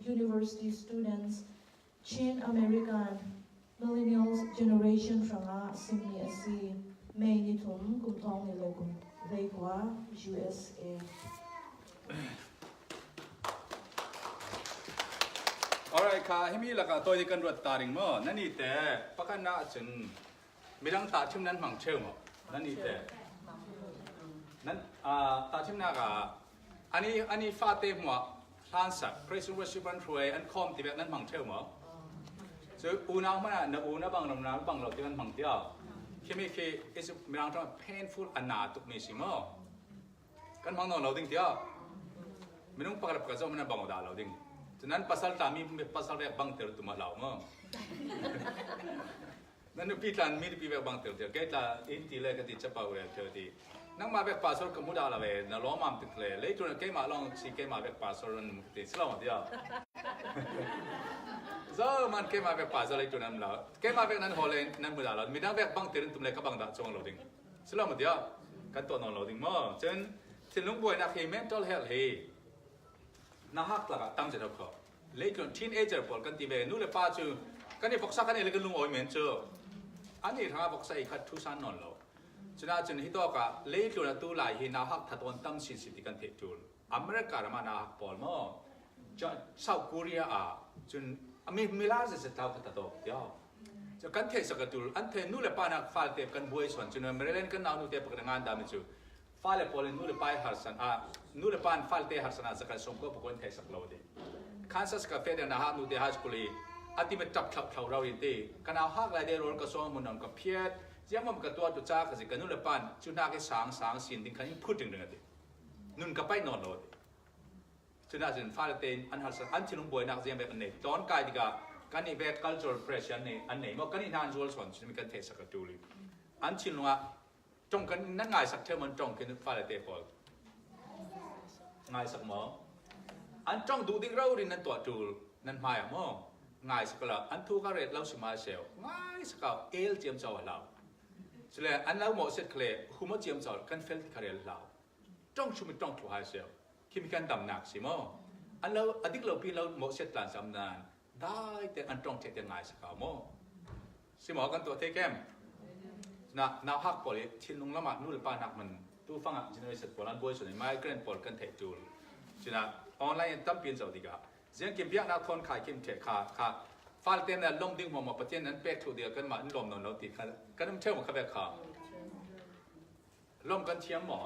university students, Chin American millennials generation from Sydney SC, May Nitum, Kumtong Nilegum, Veikwa, USA. Alright, ka himi laka toy kan ruat taring mo nani te pakan na chun midang ta chim nan mang cheu mo nani te nan ta chim na ka ani fa te mo han sa praise worship and pray and com ti bek nan mang cheu mo so una ma na una bang nam na bang lo ti nan mang tia himi ke is midang ta painful ana tuk me si mo kan mang no lo ding tia minung pakal pakal zo man bang da lo dingฉะนั้นภาษาตามีภาษาแรกบังเตอร์ตัวมาเหล่ามั้งนั่นพี่ทันมีพี่แบบบังเตอร์เดียวแกจะอินทีเลยก็ติดจะเป่าเลยเธอที่นั่งมาแบบภาษาก็มุดอะไรนั่งล้อมติดเลยเลยจนแกมาลองสิแกมาแบบภาษานั่นติดสลามเดียวมันแกมาแบบภาษาเลยจนนั่นแล้วแกมาแบบนั้นฮอลแลนด์นั่นมุดอะไรมีนั่งแบบบังเตอร์ตัวเลยก็บังดาจงเราดิ้งสลามเดียวกันตัวนอนเราดิ้งมั้งฉะนั้นที่ลุงบวยนักเฮมเมนทัลเฮลท์เฮน่าฮักละตั้งใจเราเขาเล็กจนทีนเอเจอร์พอกันตีเบนู่นเลยป้าจูกันนี่ฟอกซักกันนี่เลยกันลุงโอยเหม็นเจออันนี้ทางฟอกซักอีกคัดทุสันนอนเราฉะนั้นจนที่ตัวก็เล็กจนตัวหลายเห็นน่าฮักทัดวันตั้งสินสิทธิกันเทจูลอเมริกาเรามาน่าฮักพอลมั้งจนเซาท์เกาหลีจนมีลาจะเสร็จแล้วก็ตัดตัวเดียวจะกันเทสกัดจูลอันเทนู่นเลยป้านักฟาลเทปกันบวยส่วนจนเมื่อเล่นกันน่านู่นเทปกันงานดามิจูฟาเลพอลนู่นเลยป้ายฮาร์สันนู่นเลยป้านฟาลเทฮาร์สันจะกันส่งก็พวกคนเทสักเราเดีคันซัสกาเฟ่เดนนะฮะนูเดฮัสกุลีอัติเมตับทับเท่าเราอินดีกันเอาฮักลายเดรอนกระซองมุนนกับเพียรยังมันกับตัวตุจ้ากันสิกันนู่นเลยปันจุน่าแค่สางสินดิ้งขันยิ่งพูดถึงเรื่องนี้นุ่นกับไปนอนโหลดจุน่าสินฟาเลเตนอันฮัสอันที่ลุงบวยนักเรียนแบบอันนี้ตอนกายดีกากันนี่แบบ cultural pressure นี่อันนี้มันกันนี่นานจวลส่วนจะมีการเทสกัดดูเลยอันที่ลุงอ่ะจงกันนั่งง่ายสักเท่ามันจงกันฟาเลเตพอลง่ายสักหมออันจ้องดูดิ้งเราดินนั่นตัวจูนั่นหมายมั่งง่ายสักละอันทุกข์อะไรเราสมาเซลง่ายสักเอาเอลเจียมเจ้าเราเสร็จอันเราหมดเสร็จเลยหุ่มเจียมเจ้ากันเฟลที่คาเรลเราจ้องชุมจ้องถูกหายเซลคิดมีการดำหนักสิมั่งอันเราอดีตเราพี่เราหมดเสร็จหลังสำนานได้แต่อันจ้องเจ็ดง่ายสักเอามั่งสิหมอกันตัวเทแกมน่ะน่าฮักพอเลยทิ้งลงละหมาดนู่นเลยป้านักมันตู้ฟังอ่ะจินตนาการพอลันบวยส่วนไม่เกรนพอลกันเทจูลฉะนั้นออนไลน์ตั้มเปลี่ยนจากดีกว่าเสียงเก็บยากนักทนขายเก็บเทค่ะฟาลเต้นนั้นลงดิ้งหัวมาประเทศนั้นเป็กถูเดียวกันมาลมนอนเราติดกันน้ำเชื่อมกับแบบขาลมกันเทียมหมอ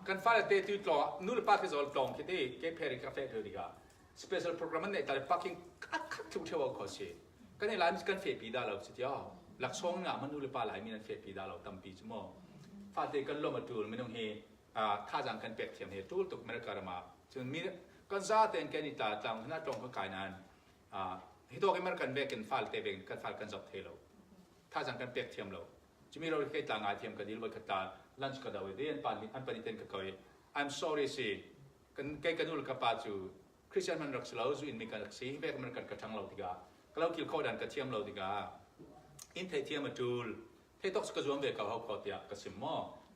กันฟาลเต้ที่ตลอนู่นป้าคือจะตลองคิดได้เก็บเพลิงกาแฟเธอดีกว่า special program นั้นแต่ปักกิ่งคัดทุกเที่ยวเขาเสียกันในร้านกันเฟปีดาเราสิเดียวหลักช่องอ่ะมันนู่นป้าหลายมีนั้นเฟปีดาเราตั้มปีชั่วโมงฟาลเต้กันลมมาดูไม่ต้องเฮท่าจังกันเป็กเทียมเหตุทุกเมริกามาจนมีกันซาเต็นแกนิตาจังหน้าตรงก็กายนั้นเหตุที่เมริกันเบกันฟาลเตเบงกันฟาลกันจับเทโลท่าจังกันเป็กเทียมเราจะมีเราแค่ต่างอาเทียมกันดีลว่ากันตาลันช์กันดาวเดียนปันอันปันนิเทนก็คอย I'm sorry สิกันแกกันดูลกับป้าจูคริสเตียนมันรักเราจูอินมีกันสิเบกเมริกันกระชังเราดีกว่าเราคิดข้อดันกระเทียมเราดีกว่าอินเทเทียมมาจูลเทตอกสกัดรวมเบกเขาเขาเตียกระสิมมอ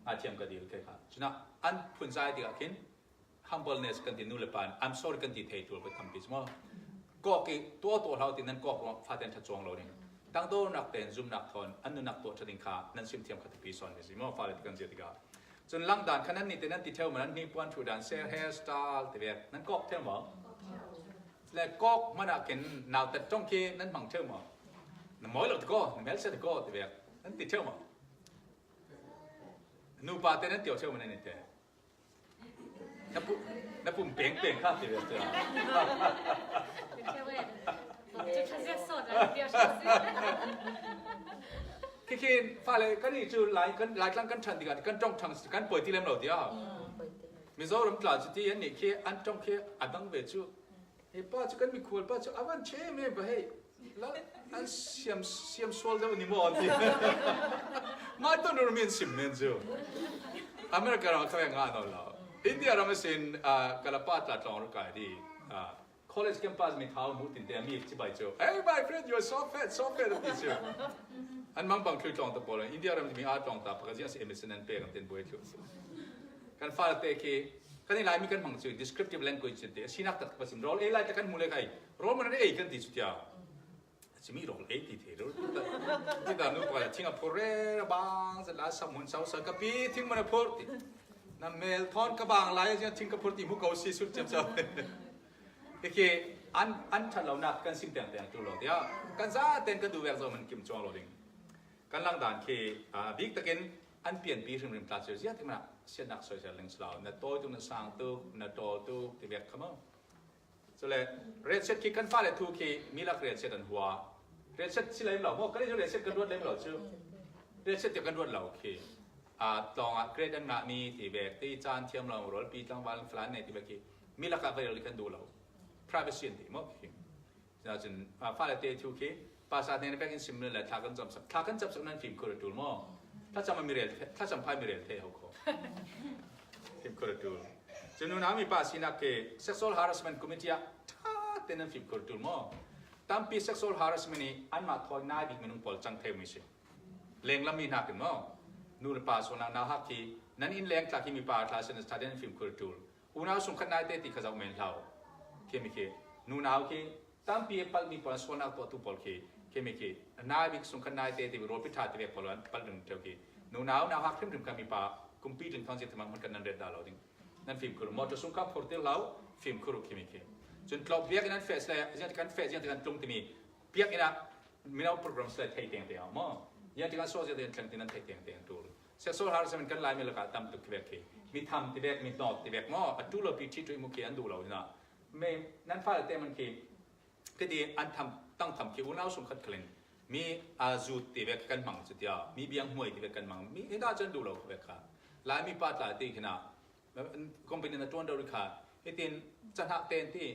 อาเทียมกันดีเลยค่ะฉะนั้นอันพุ่นใจดีกับคิน humbleness กันที่นู่นเลยปาน I'm sorry กันที่เทจูไปทำพิสมอก็กี่ตัวเราที่นั่นก็ฟาเต็นทัดจวงเราเนี่ยตั้งโตนักเต้นซุ่มนักทอนอันนู้นนักตัวชดิงขานั่นซิมเทียมขัดพิสอนเลยสิมอฟาเลตกันเจติกาจนลังด่านขนาดนี้แต่นั่นที่เท่ามันนั้นนี่ปวนถูด่านเซลเฮร์สไตล์ที่แบบนั่นก็เท่าหมอและก็มันอาจเป็นนาวแต่จ้องเกนั่นบังเท่าหมอนั่นหมอเราที่ก็นั่นเมลเซตก็ที่แบบนั่นที่เท่าหมอนูปาเต้นนั่นเตียวเชื่อมันนั่นเองนับปุ่มเป่งข้าตีเดียวเจ้า就看见手的，不要伤心。คิดฟ้าเลยก็นี่จูหลายครั้งกันชันดีกันจ้องทางกันป่วยที่เล่มเราเดียวมิโซรมกล่าวจุดที่ยันนี่แค่อันจ้องแค่อันตั้งเวจูเฮ้ป้าจุกันมีขวดป้าจุอาวันเช่ไม่ไปให้แล้วอันเสียมสวอลเดอร์นี่มั่วดีมาต้นรู้มีนสิมเมนจูอเมริกาเราเข้าไปงานเราอินเดียเราไม่สินกาลาปาตาตองรู้กันดีcollege campus มีเท้ามุดตินเดียมีที่ใบจู Hey my friend you're so fat ที่จูอันมังบังคือจองตะโพเลยอินเดียเราไม่มีอาจองตาปกติอันสิเอเมซินันเปย์กันเต็นบวยจูกันฟาเตคี kan ni lai mi kan mang chu descriptive language te sinak tak pasim role a lai ta kan mulai kai role man a kan ti chutia chimi role a ti the ro ti da nu pa chinga pore bang sa la sam mun sau sa ka pi thing man phor ti na mel thon ka bang lai ja thing ka phor ti mu kau si su chem sa ke an than lo nak kan sim tang tang tu lo dia kan za ten kan du wek zo man kim chong lo ding kan lang dan ke big takin an pian pi rim rim ta chu sia ti ma sia nak so sia leng slau na to tu na sang tu na to tu ti wek khamo so le red set ki kan fa le thu ki mi lak red set an hua red set si lai lo mo ka le red set kan ruat lai lo chu red set ti kan ruat lo kiตองเกรดอันมีที่แบบที่จานเทียมเราโรลปีตั้งวันฟลานในที่แบบที่มีราคาไปเรากันดูเรา privacy ที่มั้งจะจนฟ้าเลเตทูคีภาษาในแบบอินซิมเลยทากันจับสักนั้นฟิล์มคอร์ดูลมั้งถ้าจำไม่มีเรียลถ้าจำไม่มีเรียลเท่เขาเขาฟิล์มคอร์ดูลจนนู้นมีภาษาหนักเก sexual harassment committee ถ้าเต้นนั้นฟิล์มคอร์ดูลมั้งตั้งปี sexual harassment นี้อันมาทอยน่าดิมันนุ่งปอลจังเทมิสิเลี้ยงแล้วมีหนักกันมั้งนูนป่าส่วนนาฮักที่นั่นอินแรงจากที่มีป่าคลาสในสถานีฟิล์มคอร์ตูลอุณหภูมิขนาดเตติขจาวเมนเท่าเคมีเคนูนาวเคตั้งปีปัลมีปอนส่วนนักตัวตุปอลเคมีเคนาบิกสุขนาดเตติโรปิธาติเวกปอลวันปัลดึงเท่าเคนูนาวนาฮักเข้มถึงการมีป่าคุมปีดึงทางเจตมันมันกันนั่นเด็ดดาวเราดิ้งนั่นฟิล์มคอร์มอเตอร์สุขภาพพอร์ตเตอร์เราฟิล์มคอร์เคมีเคจนกลอบเบียกนั้นเฟสเลยยังที่การเฟสยังที่การตรงที่มีเบียกนั้นมีเราโปรแกรมสไลด์ไทยเตียงเดียวมั้งยังที่การโซ่จะเดินทางที่นั้นไทยเตียงตัวsexual harassment กันไล่มีละกาตามตุกเวกมีทำที่เวกมีนอดที่เวกมั้งอันดูเราพิจิตรมุขอันดูเราเนี่ยไม่นั่นฟ้าแต่มันคือก็ดีอันทำตั้งทำคืออุณหภูมิขัดเคลื่อนมีอาจูที่เวกกันมังสุดยอดมีเบียงหวยที่เวกกันมังมีน่าจะดูเราเวกค่ะไล่มีปัตตาที่ขนาดคอมพานีนั้นตัวเราค่ะไอ้ที่จะหักเต็นที่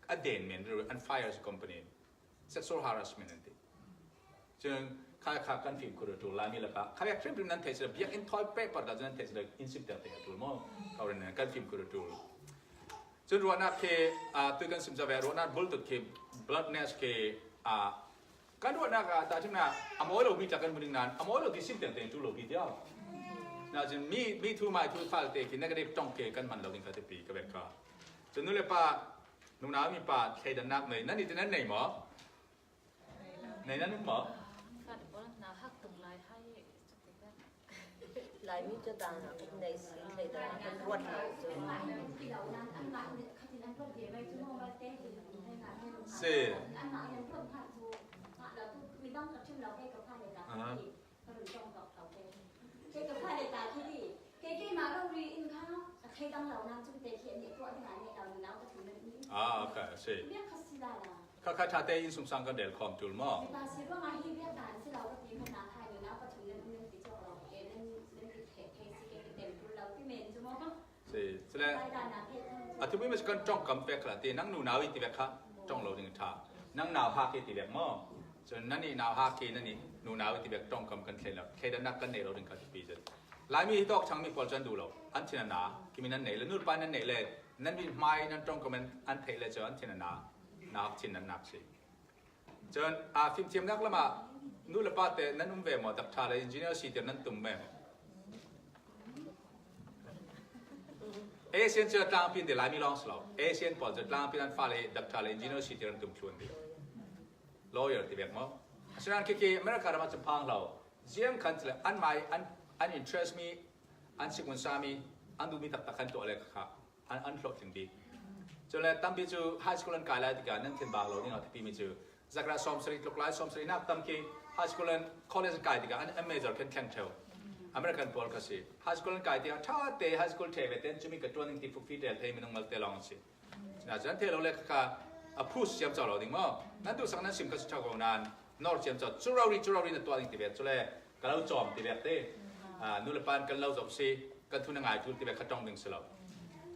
อเดนเมนหรืออันไฟร์สคอมพานี sexual harassment นั่นที่จึงข้ากันฟิล์มคอร์ตูลามีละค่ะข้าอยากฟิล์มนั้นเทสระเบียกอินทอยเป๊ะปัดนั้นเทสระอินสิบเดียวเตะตูลมั้งเขาเรียนกันฟิล์มคอร์ตูลจนรัวนักเคตัวกันสิมจะแบบรัวนักบุลตุกเค bloodness เคกันรัวนักแต่ที่น่ะอโมโลบีจากกันบุญงานอโมโลที่สิบเดียวเตะตูโลบีเดียวน่าจะมีทูไม่ทูฟ้าเตะที่นักเด็กจ้องเคกันมันเราดิ้งกันที่ปีก็แบบค่ะจนนู้นเลยป้านุ่งน้ำมีป้าเคยดันนักเลยนั่นนี่จะนั่นไหนหมอในนั้นนึกหมอlại biết cho ta là cái này xí này ta cái ruột nào rồi Sì. Ah, ok, sì. Các cha tê in sung sang cái đèn khom chul mo. Sì, cho nên thứ mấy con trong cầm phép là thì năng nụ nào thì việc khác trong lầu đình thả năng nào hạ thì việc mò cho nên này nào hạ thì này nụ nào thì việc trong cầm cần là khi đã nắp cái này lầu đình khát thì bây lại mi tóc chẳng mi quan chân đủ lầu anh chỉ là ná khi mình này là nút pan này là nên mình mai nên trong comment anh thấy là cho anh chỉ là ná chỉ là nắp gì cho nên phim chiêm nát lắm mà nút là ba tệ nên về mà tập thả là engineer sĩ thì nên tụm mềm Asian จะตั้งพินเดลายมีลองสลาว Asian พอจะตั้งพินนั้นฟ้าเลยดับทาเลย engineer สิที่เราตุ้มชวนดี lawyer ที่แบบมั้งฉะนั้นคืออเมริกาเราจะพังเราเจียมขันจะอันไม่อัน interest มีอันสิกุนสามีอันดูมีตักขันตัวอะไรค่ะอันหลอกถึงดีจนเลยตั้งปีจู high school นั้นกลายแล้วที่การนั่งเทียนบางเราเนี่ยเราที่ปีมีจูจากเราสอมสรีลูกหลานสอมสรีนักตั้งคือ high school นั้น college นั้นกลายที่การอัน major แข็งเท่าอเมริกันพอลก็สิฮาสคูลนั้นกายที่ถ้าเตะฮาสคูลเทเวเต็นจะมีกระตุ้นที่ฟุกฟีเดลเทมินงมัลเตลองสินะฉะนั้นเทเราเล็กค่ะพูดเสียมจ่อเราดิ้งมั้งนั่นดูสักนั้นสิมก็สุดท้ายของนั้นนอร์เสียมจ่อจูรารีในตัวดิ้งที่เวทจุเลยกันเราจอมที่เวทเต้นู่นละปานกันเราจบสิกันทุนง่ายทุนที่เวทขัดจ้องดิ้งสิเรา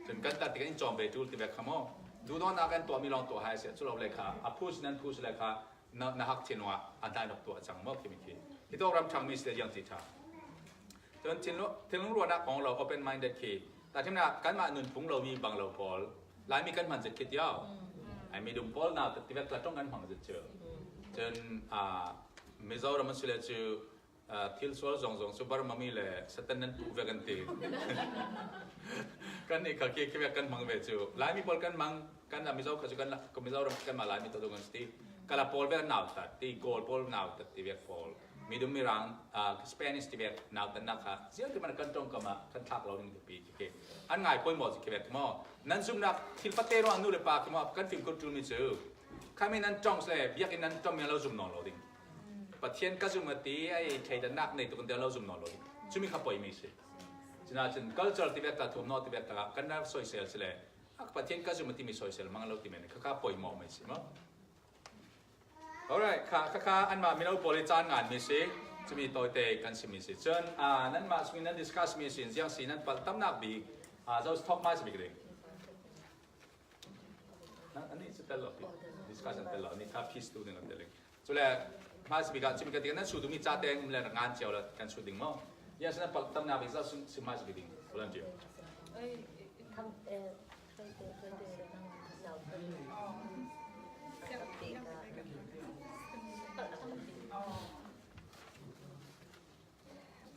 จนกันตัดที่กันจอมไปทุนที่เวทขโมยดูตอนนั้นกันตัวมีลองตัวหายเสียจุเราเล็กค่ะพูดนั้นพูดเลยค่ะน่าฮักเชิญว่าอันได้นกตัวจังมั้งที่มีที่ตัวรำทางมีเสียยังติดท่าจนถึงรู้ว่าของเรา open minded คือแต่ที่นั่นการมาหนุนพุ่งเรามีบางเราพอลหลายมีกันมันจะคิดยาวไอ้มีดุมพอลน่าแต่ที่ว่าต้องกันมันจะเจอจนมิโซเรามันสุดเลยจู ทิลสวลซองซูบาร์มามีเลยสตันนั้นปูเวกันตีกันนี่เขาเกี่ยวกันมังเวจูหลายมีพอลกันมังกันมิเจ้าเขาจะกันก็มิเจ้ากันมาหลายมีตัวตรงกันสตีกันละพอลเวกันหนาวตัดตีโกลพอลหนาวตัดตีเวกพอลมีดูมีรังสเปนิสตีเวกหนาวตัดนักค่ะเสียที่มันกันตรงกับมากันทักเราหนึ่งปีโอเคอันง่ายพอยหมดสิเวกมั่นั่นซุ่มนักทิลปัตเตอร์อันนู้นเลยปากมั่กันฟิล์มก็จูมิจูข้ามีนั่นจ้องเลยอยากกินนั่นจ้องมีเราซุ่มนอนเราดิปะเทียนก็ซุ่มมาตีไอ้ใช้ดันนักในตัวคนเดียวเราซุ่มนอนเราดิซุ่มมีข้าปอยมีสิฉะนั้น culture ที่เวกทุ่มนอที่เวกกันน่าสวยเซลส์เลยปะเทียนก็ซุ่มมาที่มีสวยเซลมังเราที่มันข้าปอยมองไม่สิมั้ง alright ข้าอันมามีเราบริจาคงานมีสิจะมีตัวเตะกันสิมีสิจนนั่นมาสิ่งนั้น discuss มีสิอย่างสิ่งนั้นปัตตั้มนักบีจะ talk มาสิบีกันอันนี้จะเตลล์ discuss อันเตลล์นี่ถ้า piece ตัวหนึ่งอันเตลล์จุดแรกมาสิบีกันสิบีกันที่นั้นสุดมีจ่าเต็งมีงานเจ้าละกันสุดดิ่งมั้งอย่างสิ่งนั้นปัตตั้มนักบีจะสิมาสิบีดิ่งบุลันเจียวทำเคยเราเคยตีกัน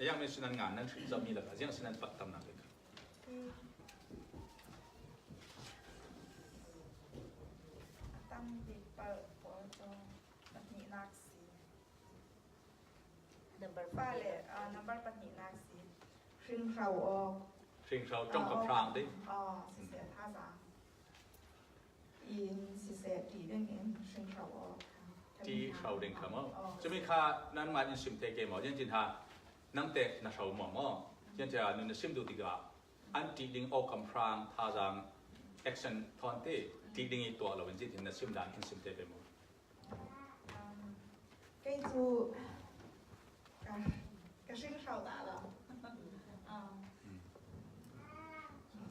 ยังไม่สิ่งนั้นงานนั้นจะมีละอย่างสิ่งนั้นปัตตั้มนักบีตั้มดิเปิดปอจงแบบนี้นักสี number ป้าเลยนับแบบนี้นักสี ซึ่งเขาออก สิ่งเราจ้องกับพรางดิ สิเสียท่าสามอินสิเสียตีด้วยเงินซึ่งเขาออก ที่เราเด้งขมั้งจะมีค่านั้นมาอินสิมเทเกมอ๋อยังจินท่าน้ำเตะน่าเราหมอมั้งยังจะนุ่นสิมดูดีกว่าอันที่ดิ่งออกคำพรางท่าจัง action ทอนเตที่ดิ่งตัวเราเป็นจิตที่น่าสิมดันอินสิมเทไปมั้งก็จูก็ซึ่งเขาด่าเรา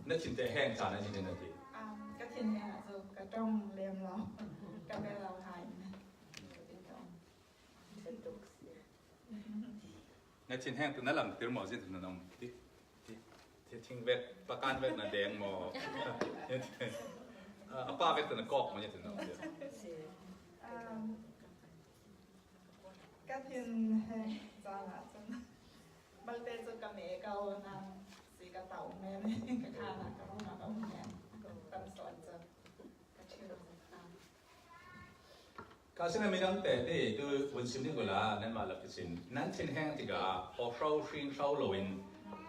นั่นสิมเทแห้งจานนั่นสินั่นทีก็ทีนี้จูก็ต้องเลี้ยงเราก็เป็นเราหายนะเป็นต้อง สนุก นั่นสิแห้งตัวนั้นหลังตื่นหมอสิถึงนั่นองที่ทิ้งเวทประกันเวทนั่นแดงหมอป้าเวทตัวนั้นกอกมันจะถึงนั่นก็ทีจาละจนบางเตจุกเมเกานำสีกระเต่าแม่ไม่กระคานะกระพุ่งมากับแม่ตำสอนจะกระเชื่อการสิ่งนั้นมีน้ำแต่ที่ดูวันสิมนี่ก็ละนั่นมาลับสินนั่นทิ้งแห้งที่ก็พอเราชิงเราลอย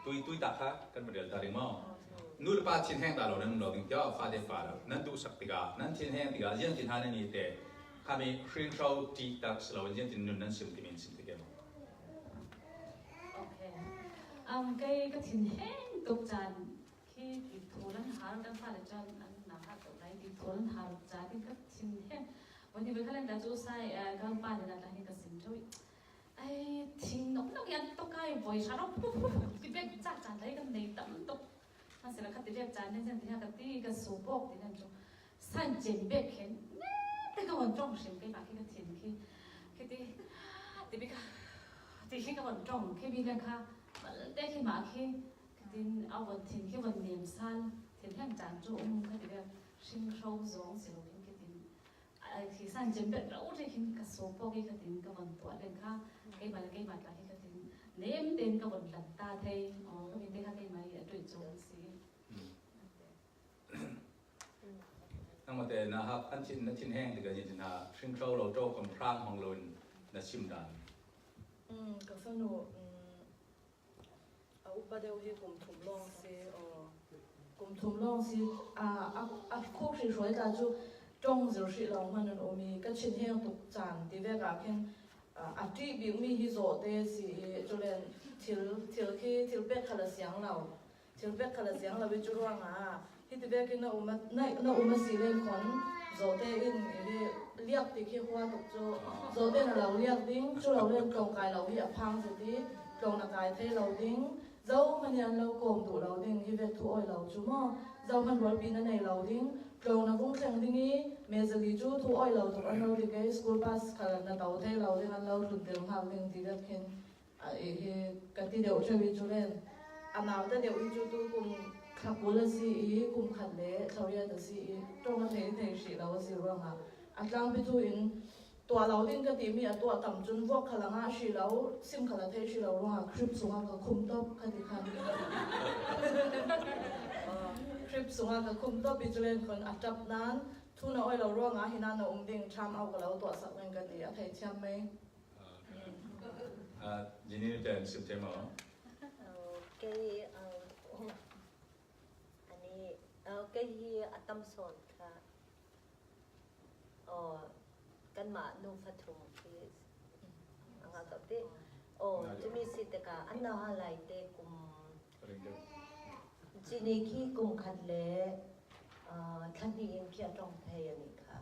ตุยตาค่ะกันมาเดือดตาริมอนู่นป้าทิ้งแห้งตาเรานั่นเราถึงจะฟาเดฟ้าแล้วนั่นดูสักติกานั่นทิ้งแห้งติกายังทิ้งหานี่แต่ข้ามีชิงเราตีตักเรายังทิ้งนู่นนั่นสิมที่มีสิมที่เกี่ยวโอเคก็ทิ้งแห้งตกจานที่ติดโถนั้นหาเราฟ้าเลยจนอันหนาหักตกไหนติดโถนั้นหาเราจานที่ก็ทิ้งแห้งวันที่ไปข้างล่างแต่จู่ใส่ก็ป้าเดินทางที่กสิมช่วยไอ้ทิ้งนกยันตกไก่บ่อยชาร์ปที่เบ็ดจัดจานได้กันในตั้มตกมาเสร็จแล้วคัดที่เบ็ดจานนี่ฉันที่ฮักที่ก็สูบบอกที่นั่นจู่สั่นเจนเบ็ดเห็นแต่ก็วันจ้องชิมไปปากที่ก็ทิ้งที่ที่ไปค่ะที่ที่ก็วันจ้องที่มีกันค่ะได้ที่มาที่ที่เอาวันทิ้งที่วันเนียมสั้นทิ้งแห่งจานจู่คัดที่แบบชิมโชว์สองสิลูกที่สั่นจนแบบเราได้กินกระสุนพวกนี้ก็ถึงกับวันตัวเดินข้าไก่บาลไก่บาลอะไรก็ถึงเน้มเดินกับวันหลังตาเทยอ๋อก็มีได้ข้าไก่ไม้ด้วยโจมสินั่งมาแต่นะครับอันชิ้นแห้งที่ก็ยินดีนะชิงเราโจ้กับพรางของเราน่าชิมดันก็สนุกเอาอุปเดี๋ยวให้กลุ่มถุงลองสิกลุ่มถุงลองสิคู่ที่สวยแต่จู่จง就是เรามันนั่นโอมีก็ชิ้นแห้งตุกจานที่เวกาเพ่นที่บิวมีฮิโซเตสิจุเลนทิลเบกขลังเสียงเราไปจุดว่างที่ที่เวกินน่ะอุมาสิเลนคนโซเตอินเรียกที่ขี้หัวตุกโซเตน่ะเราเรียกดิ้งจุเราเล่นกองกายเราเรียกพังสิที่กองนักกายเทเราดิ้งเจ้ามันยันเราโกมดูเราดิ้งที่เวกทุอ้อยเราจุ่มเจ้ามันวันปีนั้นในเราดิ้งเรานักบุ้งเสียงดิ้งนี้เมื่อจะจู่ทุอ้อยเราถูกอันเราดิ้งไอ้สกูลพาสขนาดนั้นเราเทเราดิ้งอันเราถึงเดิมหาดิ้งที่เวกเห็นกันที่เดี๋ยวช่วยจุเล่นอันนั้นแต่เดี๋ยวจุดกุมขับบุลสิกุมขัดเละเขาเรียกแต่สิตรงนั้นเทสิเราสิร้องอันกลางไปทุอิน ตัวเราดิ้งก็ตีมีตัวต่ำจนพวกขลังอาชีเราซิมขลังเทชีเราลงคลิปสูงกับคุมต๊อบคดีคันคลิปสูงกับคุมต๊อบอิจเลนคนอัดจับนั้นทุนเอาไว้เราร่วงอาหินันเราดิ้งทำเอากับเราตัวสักเงินกันดีอะไรเชื่อไหมยินดีเดินสิบเทมcái anh cái tâm sồn cả kan ma nu fathum ki anga tapte chumi sit ka anna halai te kum chini ki kum khatle thani in ki atong thai ani kha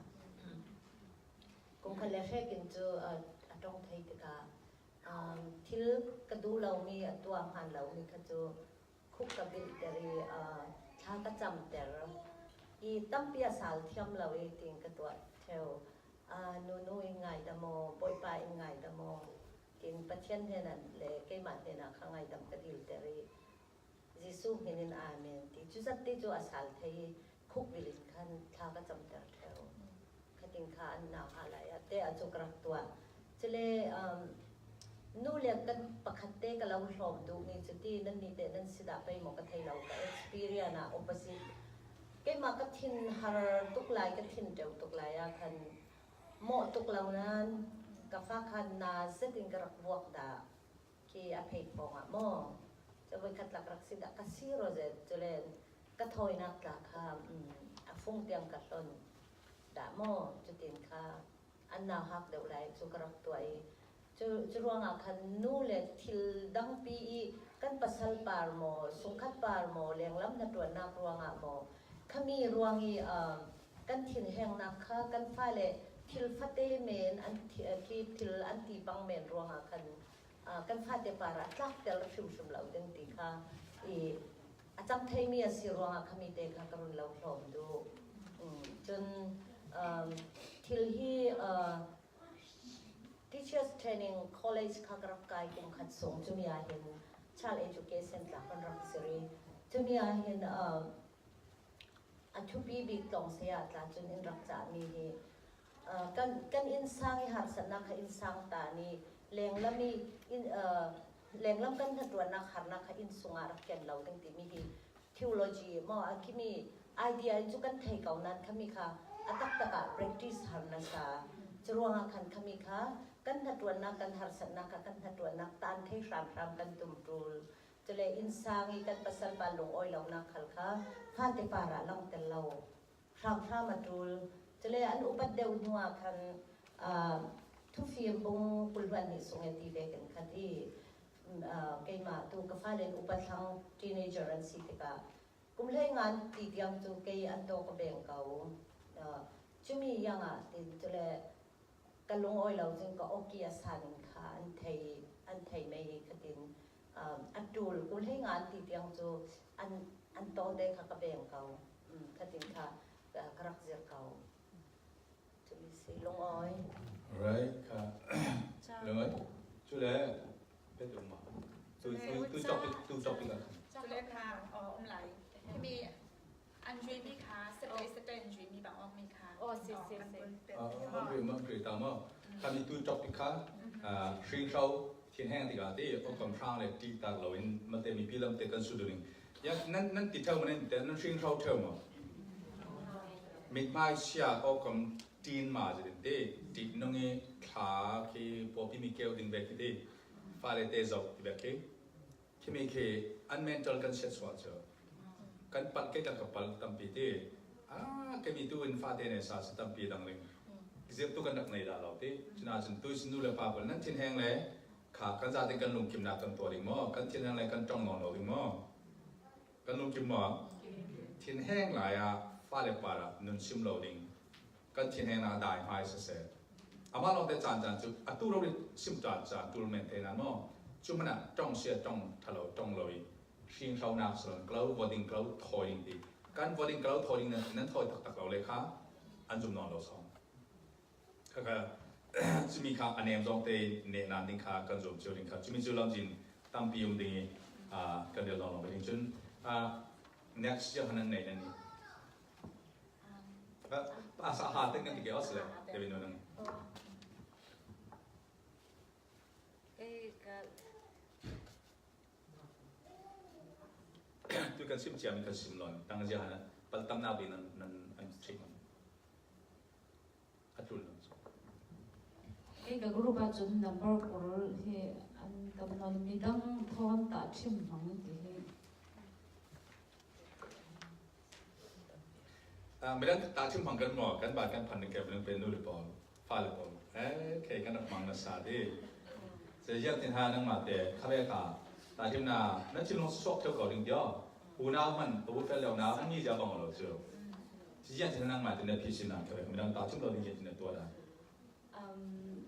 kum khatle he kin chu atong thai te ka thil kadu lau mi atwa han lau mi kha chu khuk ka bil teri tha ka cham ter I tampia sal thiam lau e ting ka to theo nu ingai da mo boy pa ingai da mo king pathian he nan le ke ma he na khangai dam ka dil teri jisu hinin amen ti chu zat ti chu asal thei khuk bilin khan tha ka cham ter theo khating kha an na hala ya te a chu krak tua chele nu le kan pakhatte ka lau hlom du ni chuti nan ni te nan sida pai mo ka thei lau ka experience na opposite cái mà cái thiên har tuk lại cái thiên treo tuk lại à khăn mọ tuk lâu nan cà phê khăn na sẽ tin cái rắc vuông đã khi áp hết phong à mọ cho với khát lạc rắc xí đã cái xí rồi giờ cho nên cái thôi nát lạc ha phong tiang cái lon đã mọ cho tiền kha anh nào học đều lại cho cái rắc tuổi cho ruang à khăn nu le thil dang pi kan pasal par mo sungkhat par mo leng lam na tuan na ruang à mo kami ruangi kan thin heng na kha kan fa le thil fate men an ki thil an ti pang men ruanga kan fa te para tlak tel shum shum lau ding ti kha I acham thei mi asi ruanga kami te kha karun lau hlom du chun thil hi teachers training college kha grap kai kum khat song chumi a hin child education la kan rak siri chumi a hin anh chụp bị tổng xe là chun in rắc trả mi hi kan in sang hi har san na kha in sang ta ni leng lam mi in leng lam kan that wan na khar na kha in sunga rak ken lo ding ti mi hi theology mo a ki mi idea chu kan thei kau nan khami kha atak taka practice har na sa chruanga khan khami kha kan that wan na kan har san na ka kan that wan na tan thei ram kan tum tul chale in sang hi kan pasal ba long oi lo na khal kha pha te para long tel lo ram atul chale an upat deu nuwa khan thu fiam bung pulwan ni songe ti ve kan khati ke ma tu ka fa len upat thang teenager an si te ka kum le ngan ti tiang tu ke an to ka beng kau chumi yanga tin chale ka long oi lo jing ka okia san kha an thei mai khatin an tul kum le ngan ti tiang tu an to de kha ka beng kau khatin kha karak zir kau chumi si long oi right ka long oi chu le pe tu ma tu chop ka cho nên là ông lại cái mi anh duy mi khá sẽ tên duy mi bảo ông mi kháมันคือตามว่าถ้ามีตู้จบที่ค้าชิงเขาเทียนแห้งที่กาที่เอาคำช่างเลยตีตาเราเองมันจะมีพิลัมเตกันสุดหนึ่งยังนั่นติดเท่ามันแต่นั่นชิงเขาเท่ามั้งมีไม้เสียเอาคำจีนมาจะได้ติดน้องเอ๋ขาที่พอพี่มีเกลดึงแบบที่ฟ้าเลยเตะจบที่แบบที่มีแค่อันเมนทัลกันเสียสวะเจอกันปัดแค่กันกับปัดตั้มปีที่แค่มีตู้อินฟ้าเตเนี่ยสาสตั้มปีดังเลยเจ็บตู้กันนักในดาเราที่ชนะจนตู้สินดูแลฟ้าคนนั้นทิ้งแห้งเลยขากันจะได้กันลงกิมนากันตัวดิ่งมั้งกันทิ้งแห้งเลยกันจ้องนอนเราดิ่งมั้งกันลงกิมมั้งทิ้งแห้งหลายฟ้าเลยป่าละนุ่นซิมเราดิ่งกันทิ้งแห้งน่าได้หายเสียอามาลองแต่จานจุดตู้เราดิซิมจานตู้เมนเทนั้นมั้งจุดมันจ้องเสียจ้องทะเลจ้องลอยชิงเขาหนักส่วนเขาวอดิ้งเขาถอยดิ่งดีการวอดิ้งเขาถอยดิ่งนั้นถอยตักเราเลยค่ะอันจุดนอนเราสองก็จะมีค่ะอันนี้จงเตเนนันดิ่งค่ะกันจุดเชียวดิ่งค่ะจะมีจุดลำจินตั้มปีมดิ่งกันเดี๋ยวลองไปดิ่งจนnext จะหันไหนนั่นนี่ภาษาหาตึ้งกันที่เกี่ยวกับอะไรเดี๋ยวไปดูนั่ง กันซิมเจียมันกันซิมลอนตั้งใจฮะปัลตั้มนาบีนั่นอันใช่ไหมอัดรุน cái group ba chun number của he an kam non mi dang thon ta chim hang ti he ไม่ได้ตาชิมพังกันหมอกันบาดกันพันกันเป็นนู่นหรือเปล่าฟ้าหรือเปล่าเคยกันมังนัสซาดีเสียยังที่หานั่งมาแต่ข้าพเจ้าตาชิมนานั่นชิมลงสอกเท่ากับเรื่องเดียวหูน้ำมันตัวเฟลแล้วน้ำมันมีจะบังเราเจอเสียยังที่นั่งมาแต่เนี่ยพิชิตนะข้าพเจ้าไม่ได้ตาชิมเราเรื่องที่เนี่ยตัวนั้น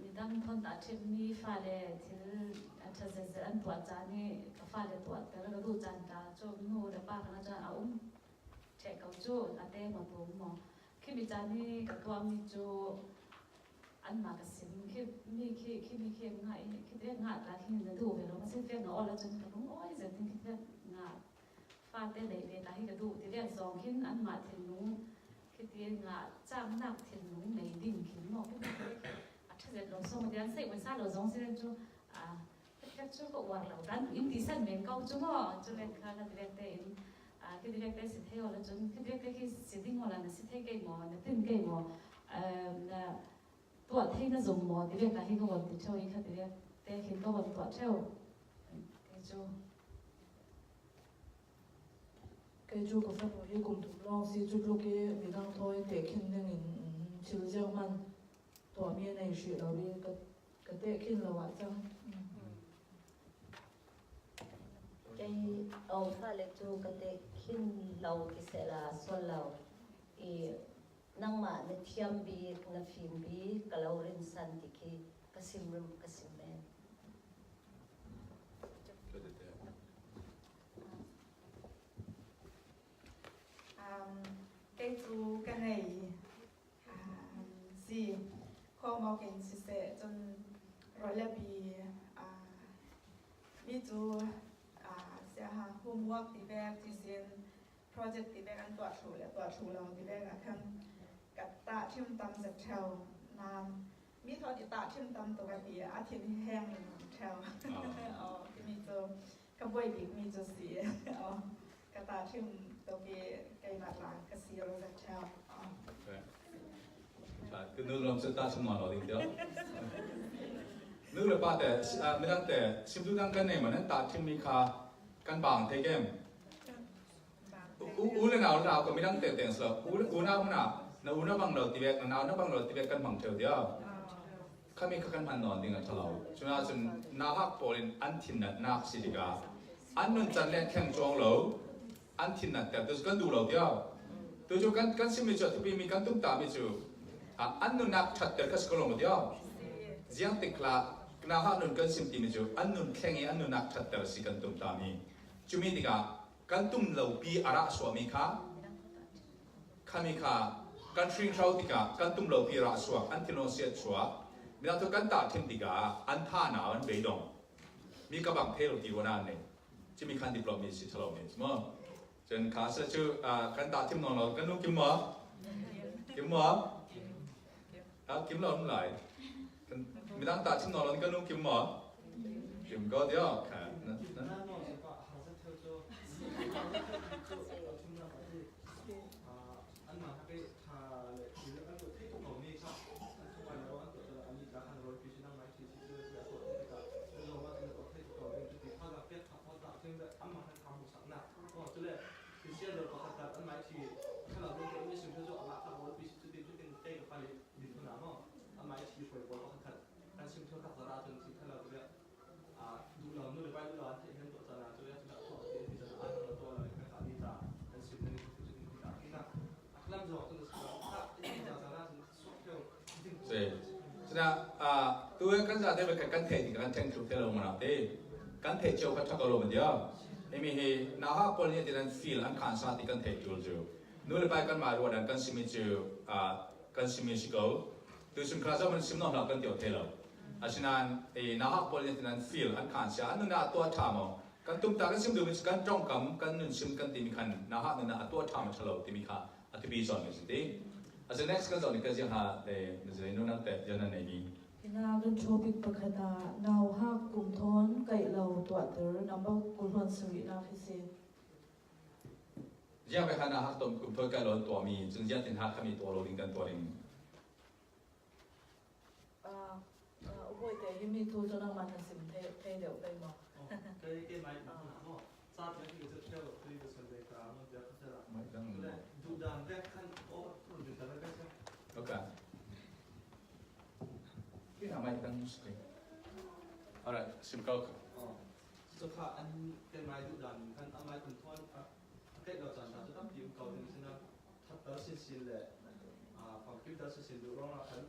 mi dang thon ta chim mi fa le thil a tha ze an tua cha ni ka fa le tua ta la du chan ta cho nu le pa na cha a che kau chu a te mo tu mo khi mi cha ni ka tua mi chu an ma ka sim khi mi ngai khi te nga ta khi na du ve lo ma se fe no la chen ka no oi ze tin khi te nga fa te le le ta hi ka du ti le zong hin an ma thin nu khi te nga chang nak thin nu nei ding khin mo thế giờ lồng sông thì anh xây một sao lồng sông xin chú các chú có hoạt động đánh in tí sân miền câu chú mà chú lên khá là direct in cái direct sẽ theo là chú cái direct cái sẽ đi ngồi là nó sẽ thấy cái mò nó tìm cái mò là tuột thấy nó dùng mò direct là hay có vận thì cho ý khác direct để khiến có vận tuột theo cái chú có phần của cùng thủ long si chú lúc cái bị đang thôi để khi nên in chịu gieo manตัวเมียในชีเราเรียกระเตะขึ้นเราว่าจัง cái ông pha lệ chu cái đấy khi lâu cái sẽ là xuân lâu thì năng mà nó thiam bi nó phim bi cái lâu rin san thì cái sim rum cái sim men cái chú cái này gìข้อมอกินสิเสจนร้อยละปีมีจูเสียหาโฮมเวิร์กที่แบกที่เซียนโปรเจกต์ที่แบกอันตัวชูและตัวชูเราที่แบกอะคันกับตาทิมตำจากแถวนานมีทอดตาทิมตำตัวกับปีอาทิตย์แห้งแถวอ๋อมีจูกระบวยดิบมีจูสีอ๋อกระตาทิมตัวปีไก่มาลางกระสีเราจากแถวอ๋อคือนึกลองสตาร์ทสมองเราดิเดียวนึกเลยป่ะแต่ไม่ตั้งแต่ชิมดูดังกันเนี่ยมันนั่นตาทิมมีค่ากันบางเทเกมอู้เลยหนาวก็ไม่ตั้งแต่แต่งสลับอู้หนาวมันน่ะอู้หนาวบางเราตีเวกหนาวบางเราตีเวกกันบางเท่าเดียวข้ามีข้ากันพันนอนดิ่งกับเราจนจนนาฮักโปลินอันทินน่ะนักสิริกาอันนั้นจันแรงแข่งจองเราอันทินน่ะแต่ตัวกันดูเราเดียวตัวจูกันซิมิจูที่มีกันตุ้มตามิจูอันนู้นนักชัดเจนก็สกุลมาเดียวเจียงติดลานาฮักนู้นกันซิมติมิจูอันนู้นแข่งอันนู้นนักชัดเจนสิกันตุ้มตามีจูมีดีกากันตุ้มเราปีอาระสวามีค่ะข้ามีค่ะกันทริงเท้าดีกากันตุ้มเราปีอาระสวาอันที่โนเซียสวามีนักทุกันตาทิมดีกาอันท่าหนาวอันเบยดงมีกระบังเทโลตีวันนั้นเนี่ยจะมีคันดิปโลมีสิทธิ์เราเนี่ยมั้งจนข้าเชื่อกันตาทิมนอนเรากันนุ่งกิมหมอกิมหมอkiếm lon lại mình đang tạo chim nọ lần cái nung kiếm mỏ kiếm có đấy cả Nah, tu kan saat ini berkat kan teh, kan teh tu teh lo mana teh, kan teh jauh kan cakap lo mana. Ini he, nah apa ni dengan feel an kan saat ini kan teh tu jauh. Nul lepas kan malu dan kan simi jauh, kan simi sikau. Tu sim kerasa man sim nak kan jauh teh lo. Asinan, nah apa ni dengan feel an kan saat anu nak tua tamu. Kan tum tak kan sim tu kan jong kam, kan nun sim kan timi kan, nah anu nak tua tamu calo timi kan, ati bisa ni sih. As the next kan so ni kan siapa mesti nu nak teh jangan ni. นากันโชบิกปะคณาดาวฮักกลุ่มท้อนไก่เราตัวเตอร์นับว่ากุลวันสุรินาพิเศษ ยังไปขนาดฮักตรงกลุ่มถอยกันเราตัวมีจึงยังถึงฮักขมีตัวเราดิ้งกันตัวดิ้ง อุปถัมภ์ที่มีทุนจนนั่งมาทันสิบเทเดี๋ยวไปมองcái máy nó sát cái cái sự theo cái cái sự đề cá nó sẽ sẽ làไม่ต้อง ดูดันแรกขั้นโอ้รุ่นอยู่แต่ละก็ใช่ โอเคที่ทำไมต้องสกิลอะไรซิมเกิล สุดท้ายอันเป็นไม้ดูดันขั้นอันไม้คุณทวนcái đầu sản xuất tác dụng cầu thì sẽ là thật đó xin xin lệ phòng kim đó xin được rồi là khẩn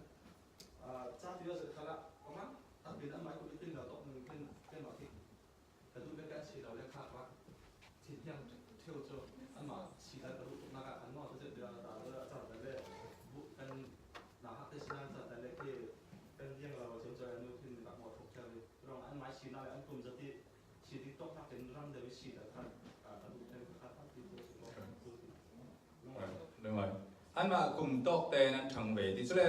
cha thì sẽ khá là có mắt đặc biệt là máy của cái là tốt mình cái loại thìแต่ดูเป็นการฉีดเราเรียกค่าว่าฉีดยังเที่ยวโจอันมาฉีดแล้วรู้นักอันนอกก็จะเดือดตาแล้วจัดแต่เล่บุเป็นหนาฮักที่ชนะจัดแต่เล่ที่เป็นยังเราเฉยๆนู่นที่แบบหมดทุกอย่างเลยลองอันไม้ฉีดอะไรอันกลุ่มจะที่ฉีดที่ต้องนักเป็นร่ำเดี๋ยวฉีดแล้วครับแต่ดูเป็นค่าทับที่ตัวสุดđúng rồi anh mà cùng tốt tệ nên thằng về thì chỗ này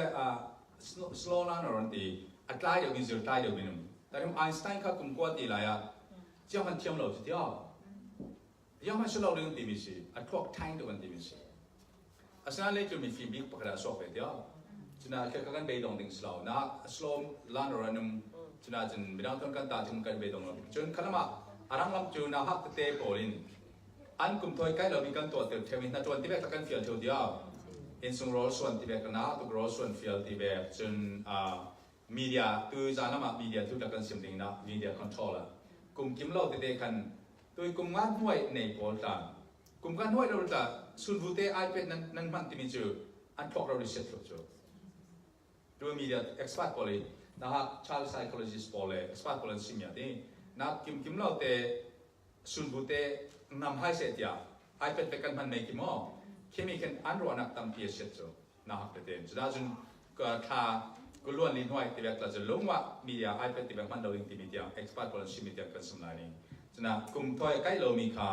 slow down rồi thì try được mình try được mình tại vì Einstein khác cùng qua thì lại chỉ hắn thiam lâu chứ yang hắn slow down thì mình gì clock time được thì mình gì asal lấy cho mình phim biết bắt đầu software thì cho nên cái cái bị động tính slow na slow down rồi nên cho nên mình đang thon cái ta chúng cái bị động cho nên khi mà arang lắm cho nên học tệ polin anh cùng thôi cái là mình cần tuột từ theo mình là tuột tí bẹt là cần phiền theo đi in sung role xuân tí bẹt cái nào tụ role xuân phiền tí bẹt chân media từ giờ nó mà media thứ là cần xem định nào media controller cùng kiếm lâu thì để cần tôi cùng ngắt nuôi này bỏ ra cùng ngắt nuôi đâu ra xuân vui tê iPad năng mang tí mình chữ anh talk rồi reset rồi rồi media expert poly na child psychologist poly expert poly sim ya đi na kiếm lâu thì xuân vui tê nằm hai set ya iPad pe kan man mai ki mo kemi kan anro anak tam pi set so na hak te ten jda jun ka kha ko luan lin hoi ti bek la je longwa media iPad ti bek man dawing ti media expert ko sim media kan sum lai ni jna kum thoi kai lo mi kha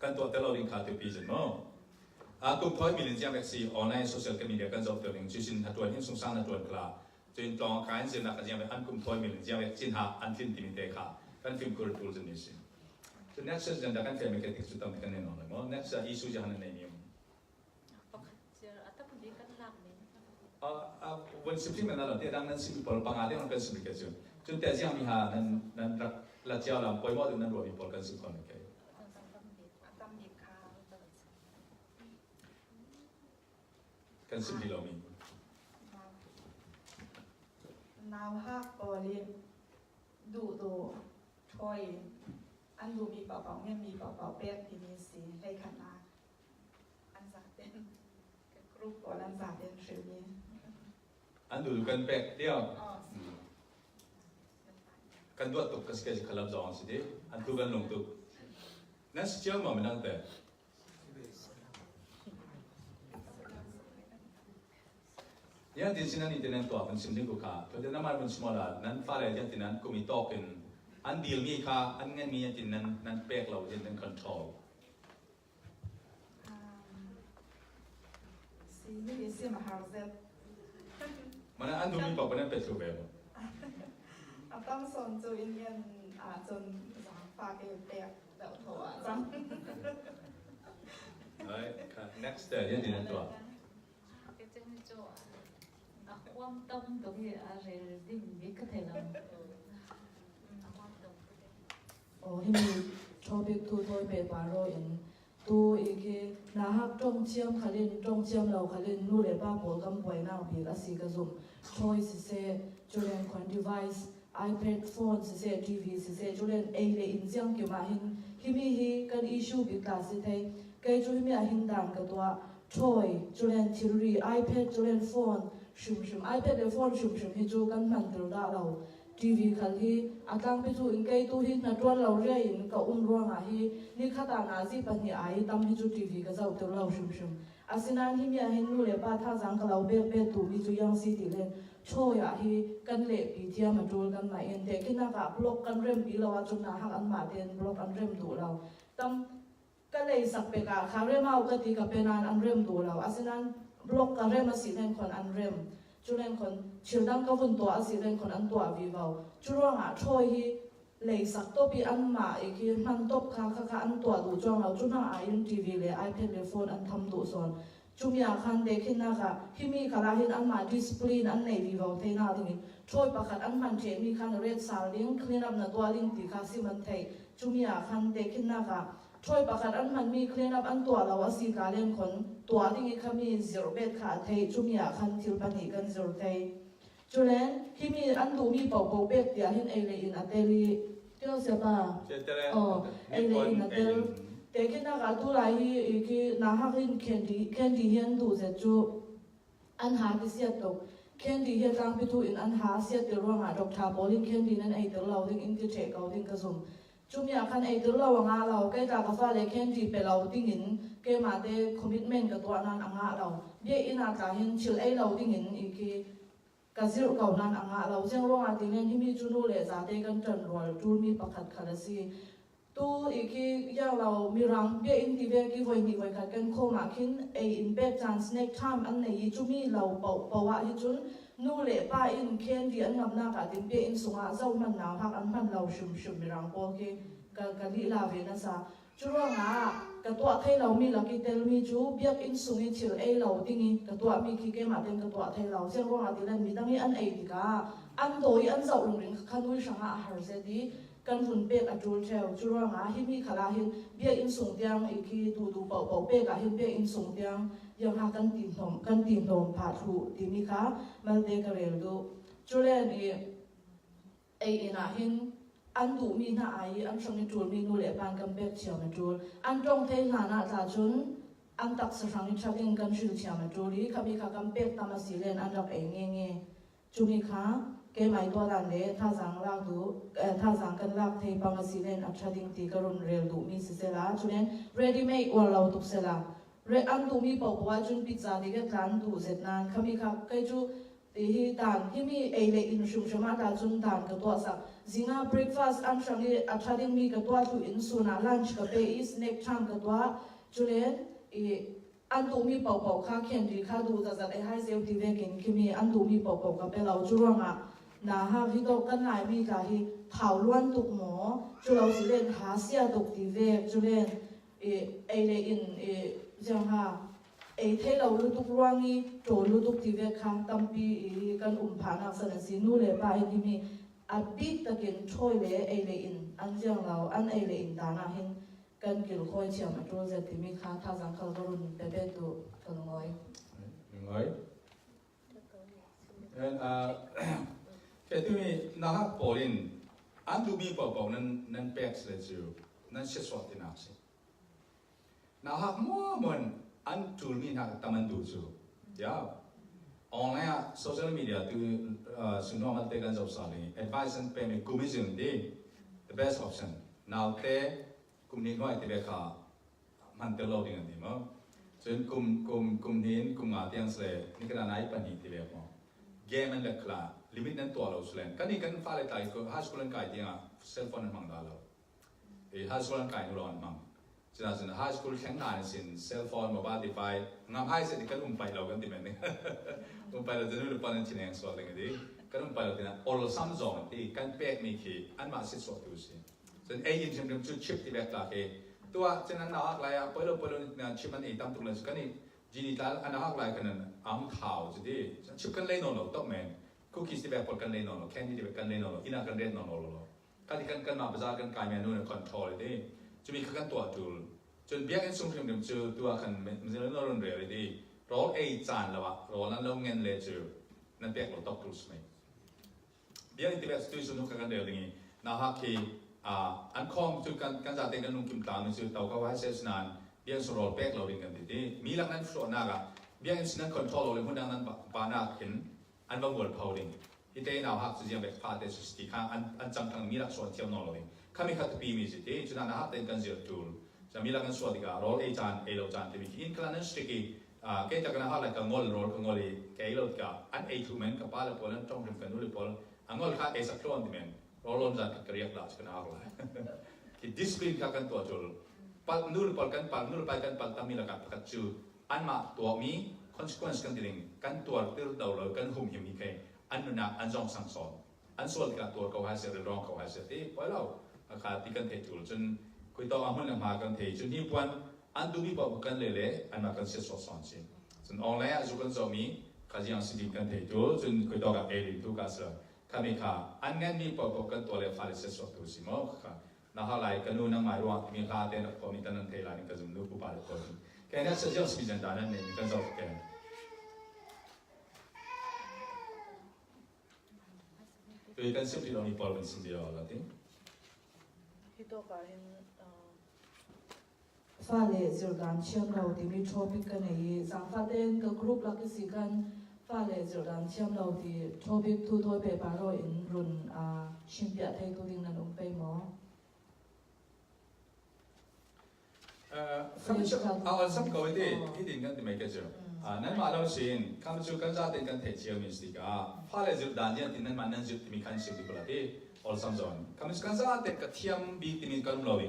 kan to te lo ring kha te pi jin mo kum thoi mi lin jam ek si online social media kan zo te ring chu sin hatwan hin sung sang na tuan kla jin tong kan jin na ka jam an kum thoi mi lin jam ek chin ha an tin ti mi te kha kan film ko tool jin ni sin so next is dan kan film ke tik su tam kan ne no mo next issue jahan ne niวันสิบที่มันนั่นแหละที่ดังนั้นสิบปีปางอาที่มันเป็นสิบปีกันจนแต่ยังมีหานั้นรักเจ้าลำปล่อยว่าตรงนั้นรวมมีปอลกันสิบคนโอเคกันสิบปีเรามีนาวฮักโอลิดูดูช่วยอันดูมีเป่าๆไม่มีเป่าๆเป๊ะที่มีสีให้ขนาดอันสาเป็นกรุ๊ปก่อนอันสาเป็นชื่อนี้อันดูกันเป็กเดียวกันตัวตุกกันสกัดขลับจองสิเดอันดูกันลงตุกนั่นสิเจ้ามันนั่งแต่ยังที่สิ่งนั้นที่นั่นตัวเป็นสิ่งที่กูขาเพราะฉะนั้นมันสมอลนั้นฟ้าอะไรยังที่นั้นกูมีโต๊ะเป็นอันเดียวมีค่ะอันเงินมีอย่างที่นั้นเป็กเรายังเป็น control สีไม่ได้สีมาหาเซตมันอันดูมีปอกเป็นนั่นเป็นตัวแบบต้องสนจูอินเดียนจนฝากเองเปียกเดาโถจังเฮ้ยค่ะ next ยังที่นั่นตัวcái chân chỗ quan tâm đối với rồi định biết có thể làm quan tâm hình như cho biết thu thôi về bà rồi tu cái na hak trong chiam lâu khá lên nu để ba bộ gam quay nào bị cái gì cái zoom choice sẽ cho nên con device iPad phone sẽ TV sẽ cho nên ai để in giang kiểu mà hi cái issue bị cả sẽ thấy cái cho hi hin đàn cái tua choi cho nên TV iPad cho nên phone shum iPad để phone shum hi cho kan man ter da lâu TV khal hi atang pe chu in kai tu hi na twan lo re in ka ruang a hi ni khata na ji pan hi ai tam hi chu TV ka zau te lo shum asinan hi mia hin nu le pa tha jang ka lo be tu hi chu yang si ti len choya hi kan le pi thia ma tul kan mai en te kina ka block kan rem pi lo wa chu na hak an ma ten block an rem tu lo tam ka le sak pe ka kha re mau ka ti ka pe nan an rem tu lo asinan block ka rem a si len kon an rem cho nên còn chiều đang có vun tỏa gì nên còn ăn tỏa vì vào chú rong à trôi hi lấy sắc top bị ăn mà ấy khi man top khá ăn tua đủ trong nào chúng ta iron TV le iPad le phone ăn thầm đủ son chúng ya khan để khi na cả khi mi cả là hiện ăn mà discipline ăn này vì vào thế nào thì thôi bác khách ăn man chế mi khan red sal link clean up na tua link thì khá xí man thấy chúng ya khan để khi na cả thôi bác khách ăn man mi clean up ăn tua là wasi cả lên con tua thì cái mi zero bet khá thấy chúng ya khan thiếu pan hi kan zero thấy cho nên khi mi ăn đủ mi bảo bet thì hiện ấy là in ateli tiêu sẽ ba ấy là in ateliแต่แค่นักการตัวไรคือนักฮักลินแคนดี้เห็นดูเสร็จจูอันหาที่เสียตกแคนดี้เห็นตั้งไปทูอินอันหาเสียตัวร่างดอกทาบอลินแคนดี้นั้นไอตัวเราดิ้งอินที่เช็คเอาดิ้งกระซุ่มจุ่มอยากคันไอตัวเรางาเราใกล้ตากาฟ้าเลยแคนดี้ไปเราดิ้งอินแกมาได้คอมมิชเมนต์กับตัวนั้นอ่างเราเบี้ยอินอาการเห็นชิลไอเราดิ้งอินอีกกระซิบเก่านั้นอ่างเราเจ้าร่างดิ้งอินที่มีจุนโนเลจ่าเตกันจนรวยจูมีประคัดคาราซีตัวอีกอย่างเรามีรังเบี้ยอินทีเวกิไว้มีไว้กันกันโคมาคินไออินเบกจานสเน็กทามอันไหนจุมีเราเป่าว่าฮิจุนนู่เล่ป้าอินเคนดีอันนับหน้ากัดเบี้ยอินสงอาเจ้ามันหนาวพักอันมันเราชุมมีรังโปกีกันลีลาเวนัสจุดว่างากระตัวไทยเรามีลักเตลมีจูเบี้ยอินสุงอินชิลไอเราติ้งกระตัวมีขี้เกมาเป็นกระตัวไทยเราเชื่อว่าที่นั่นมีตั้งมีอันไอดีกาอันโดยอันเจ้าลงเรื่องขันวิชาอาหารเสดีกันหุ่นเป็กอัดจูเชลจุดว่าฮิมีขลาหินเบี้ยอินส่งเตียงอีกทีดูเป่าเป็กอะหินเบี้ยอินส่งเตียงยังหากันตีนนมผ่าถูดีมีค่ะมันเด็กเร็วดูจุดเล่นไออินอะหินอันดูมีหน้าไออันช่างในจูมีนูเล่ปานกันเป็กเชียวในจูอันตรงเทหาหน้าตาจุนอันตักสร้างในชักยังกันชิลเชียวในจูลีขับมีค่ะกันเป็กตามสีเล่นอันรักเองเงี้ยจูมีค่ะแกไม่ตัวดันเดท่าสังรักดูท่าสังกันรักเทปังกสิเลนอัชดิงตีกรุณเรียลดูมีสิเซลาจุดนั้น ready made ว่าเราตุกเซลาเรอันดูมีปอกว่าจุนพิซซ่าดีก็การดูเสร็จนานเขามีค่ะใครจูที่ด่านที่มีเอเลอินชุมชนมาด่านจุนด่านกับตัวสักจิงา breakfast อันช่างนี้อัชดิงมีกับตัวทุอินสุนา lunch กับเบย์สเน็กช่างกับตัวจุดนั้นอันดูมีปอกค่ะเขียนดีค่ะดูจะได้ให้เซลล์ที่เวกินที่มีอันดูมีปอกกับเปเราจุดว่านาฮะพี่ตกันไหนมีกาที่เผาล้วนตุกหมอจุเราสิเล่นหาเสียตุกตีเวกจุเล่นเอเลอินจังฮะเทเราลุตุกล้วนนี้โจลุตุกตีเวกค่ะตั้มปีกันผานักสนสินูเลยไปที่มีอัดบิดตะเกียนช่วยเลยเอเลอินอันจังเราอันเอเลอินดานาเห็นกันกิลคอยเชียมาโจเซติมีค่ะท่าสังขารกรุณเปเปตุกันงอยแค่ที่มีนักบอลินอันดูมีเป่านั้นแปลกเลยจูนั้นเชื่อสวดที่นักสินักมั่วมันอันจูมีนักตามันดูจูยาวออนไลน์โซเชียลมีเดียตัวสิ่งที่มันเตะกันจบสาลี advice เป็นมีกลุ่มสิ่งดี the best option now เตะกลุ่มนี้ก็ไอที่เบค่ามันเตะเราดีกันดีมั้งส่วนกลุ่มนี้กลุ่มอาเตียงเสร็จนี่ก็นายปัญหาที่เบค่าเกมมันเล็กละลิมิตนั้นตัวเราสุดเลยกันนี่กันฟ้าเลยตายก็ฮัสกุลันไก่ที่อ่ะเซลโฟนมันดาเราฮัสกุลันไก่นู่นมั่งฉะนั้นฮัสกุลแข็งหนาสินเซลโฟนโมบายดีไฟงามไฮเสร็จกันไปเรากันที่มันนี่ไปเราจะนู่นปันนั่นที่ไหนสวดเลยกันดีกันไปเราที่นั่นออลซัมซอนที่กันเป๊กมีขี้อันมาสิสวดดูสิฉะนั้นยินชิมจุดชิปที่แบบตาตัวฉะนั้นเราอะไรอ่ะไปเราเนี่ยชิปมันตามตรงนั้นกันนี่จีนีตาอันนั้นอะไรกันนั่นอ้ำข่าวจะดีชิปกันเล่นโน่นต้องแมนคุกกี้ที่แบบปนกันเล่นนอนแค่นี้ที่แบบกันเล่นนอนอินากันเล่นนอนการที่กันมาประจานกันกายเมนูเนี่ยคอนโทรลเลยจะมีขั้นตัวจูลจนเบี้ยกันสุ่มเสี่ยงจูตัวกันมันจะเล่นนอนเรื่อยเลยรอจานแล้ววะรอนั้นเราเงินเลยจูนั่นเบี้ยเราตกรูสไหมเบี้ยที่แบบจู่ๆนุกกันเดี๋ยวนี้นะฮะที่อันคอมจูกันจะเต็งกันนุ่งกิมตามันจูเต่าก็ว่าเซสนานเบี้ยสุรเบี้ยเราเรียนกันดีมีหลักนั้นส่วนนักเบี้ยสินั้นคอนโทรลเลยคนนั้นปานาเห็นอันบางวันพาวดิ้งที่เต้นเอาหักจะยังแบบพาเตสุสติข้างอันจำทางมีหลักส่วนเที่ยวนอลเลยข้ามีขัดปีมีสิที่จุดนั้นหักเต้นกันเสียจูลจะมีหลักกันส่วนที่การโรลจานเราจานที่มีอินคลานันสติกีเกจกันหักอะไรกันงอลโรลกันงอลเราที่การอันทูแมนกับป้าเราพอแล้วต้องทำกันนู่นพอแล้วงอลข้าสักครั้งที่แมนโรลจานกับเรียกหลักกันหักเลยที่ดิสซิปลินข้ากันตัวจูลปัลนู่นปัลกันปัลนู่นไปกันปัลตามีหลักกันกับจูอันมาตัวมีconsequence กันดิ่งกันตัวที่เรากันหุ่มหิมอีกอันนั้นอันจงสังสอน อันส่วนกับตัวเขาหาเสียรองเขาหาเสียที่พอเราอาคาที่กันเทจูจนคุยต่ออามันมากันเทจนที่วันอันดูมีบอกกันเลยอันมากันเสียสองสองชิ้นจนออนไลน์จุกันจะมีข้าจะยังสิ่งกันเทจูจนคุยต่อกับเอริทุกอาเซียข้ามีข้าอันนั้นมีบอกกันตัวเลยฟาริเสียสองตัวสิมั้งค่ะน่าหลายกันนู่นนั่งมารู้ว่ามีข้าเต้นกับมีตันนั่นเทลานี่ก็จะมีลูกผู้ป่าเลยคนแค่นั้นเสียจะสิ่งต่างๆนั่นเองกันจะแค่คือกันสิ่งที่เรามีพอเป็นสิ่งเดียวละทิ้งที่ตัวการเห็นฟ้าเลยจุดการเชื่อมเราที่มีทอปิกกันในสังฟ้าเด่นกับกรุ๊ปลักษณ์กันฟ้าเลยจุดการเชื่อมเราที่ทอปิกทุกตัวไปปาร์โรอินรุนชิมเปียไทยตัวดิ่งนั้นลงไปหมอข้าพเจ้าเอาอันสักคนที่ดิ่งกันที่ไม่เกี่ยวนั่นมาเราสิ่งข้าพเจ้ากันจะเต้นกันเทเชียวมิสติกาฟ้าเลยจุดด่านเนี่ยที่นั่นมันนั่นจุดที่มีการชิมดีกว่าที่ออลซัมซอนข้าพเจ้ากันจะเต้นกับเทียมบีที่มีการลอย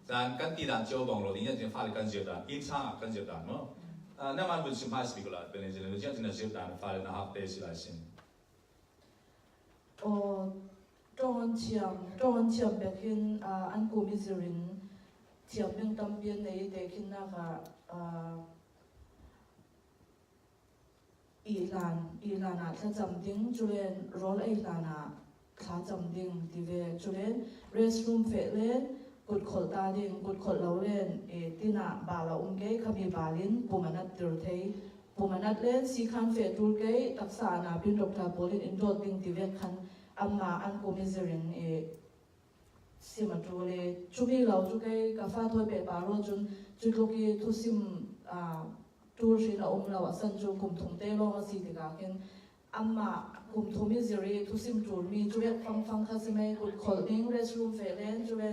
dan kan tidak jauh bang lodi jadi fal kan jauh insan kan jauh no nama pun sempat sebikola penelitian itu jadi jauh fal nak hak tesilasin oh 中文签bekin an komisarin 签名当边的bekin那个伊朗啊他怎定就连 role 伊朗啊他怎定地位就连 restroom 费嘞กุดขดตาดินกุดขดเราเล่นที่น่ะบาเราเกยขมีบาลินปูมันนัดเดือดเทยปูมันนัดเล่นสีคันเฟตูเกยตักษานาพินดอกตาโพลินอินโดดิงที่เวคันอัมมาอันกูมิเซรินสิมาดูเลยจุมีเราจุเกยกาฟ้าถอยเปิดบาโรจุนจุดลูกีทุสิมตูริเราเราสันจุกุมถุงเตลองสีติกาเห็นอัมมากุมทุมิเซริทุสิมจูมีจุเวฟังคาสิไม่กุดขดนิ่งเรสรูมเฟเลนจุเว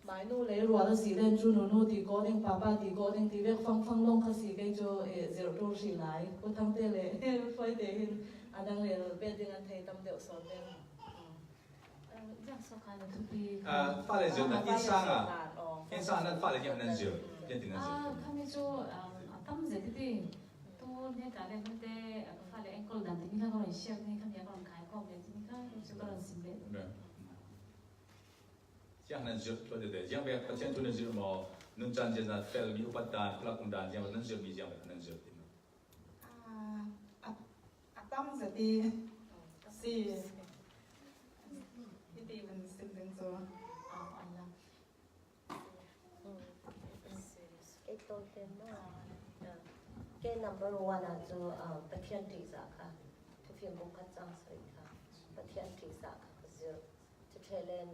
หมายนู่นเลยรัวแล้วสีเล่นจูนู่ตีก้อนป้าตีก้อนตีเวกฟังลงข้าสีก็จะเซโรตัวสีไหลก็ทั้งเตเลยไฟเตหินอันนั้นเลยเป็นดิ่งอันเทตั้มเดียวสอนเป็นอยากสกัดทุกปีฟ้าเลยจุดนั้นอินซ่านั้นฟ้าเลยยังนั่นจุดยังถึงนั่นจุดข้ามีจูตั้มเสร็จที่ตัวเนี่ยการเล่นมันเตะฟ้าเลยเอ็งก็ดันที่นี่ข้าก็เลยเชื่อนี่ข้ามีก็ลองขายของเลยที่นี่ข้าจะก็ลองสิบเลยyang nanjut lo deh, yang banyak pasien tu nanjut mau nuncan jenazah fel mi upatan pelakon dan yang nanjut mi yang nanjut ini. Atam jadi si ituมันสิ่งหนึ่งตัวอันละไอ้ตัวเต็มว่าแก number one อ่ะจะประเทศที่สักค่ะทุกอย่างบุกขัดจังใส่ค่ะประเทศที่สักค่ะก็จะเทเลน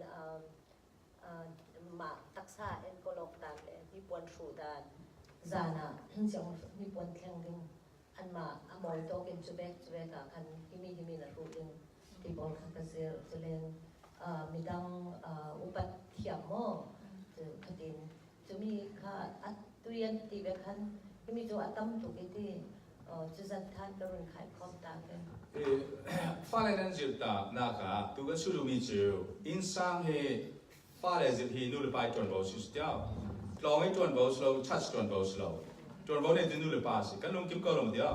มาตักษาเอ็นก็ลอกดันเลยมีปวนสูดันจานะจังมีปวนแข่งดิ้งอันมาอมอยโตเป็นจุเบกอะคันที่มีนะรูดิ้งที่บอลคันกระเซียจะเล่นมีดังอุปัติเหตุมั่งจะคดินจะมีค่ะอัตตุยันตีเบคันที่มีตัวอัตตั้มตุกิตีจะจัดทานกระรุ่นขายคอมตาเป็นฟ้าเลยนั่นจุดตาหน้าค่ะตัวกันสุดมีจิวอินซังเฮฟ้าเลยจุดที่นู่นไปจวนบ่สุดยอดลองให้จวนบ่สโลชัดจวนบ่สโลจวนบ่เนี่ยจะนู่นไปสิกันลงกิมก็ลงเดียว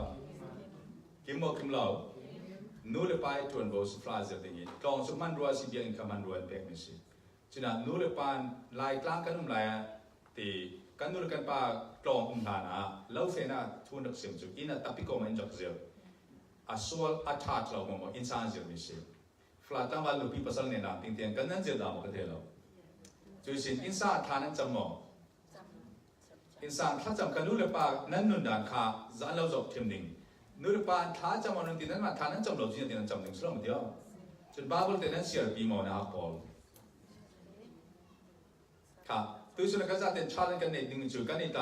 กิมบ่กิมเรานู่นไปจวนบ่สุดฟลาเซอร์นี้ลองสมันรัวสิเบียงกับมันรัวเป็นไม่ใช่ฉะนั้นนู่นไปลายกลางกันลายตีกันนู่นกันปากลองฐานะแล้วเฟน่าทุนดักเสียงจุอินะแต่พี่ก็ไม่จักเสียอาส่วนอัฐาเราบอกว่าอินสานเสียไม่ใช่ฟลาตั้งวันลูกพี่ภาษาเนี่ยนะทิ้งกันนั่นเสียดายหมดเลยเราจุดสิ่งอินสานฐานั้นจำหมออินสานถ้าจำกันนู่นไปนั้นนู่นด่านขาจะเราจบเทียมดิ่งนู่นไปถ้าจำมันนั่นที่นั้นมาฐานั้นจำเราจริงที่นั้นจำดิ่งสุดแล้วมั้งเดียวจนบาบิลที่นั้นเสียปีมอนะพอลค่ะตัวสุนัขจะเต้นชาเลนกันในดิ่งจุดกันในใจ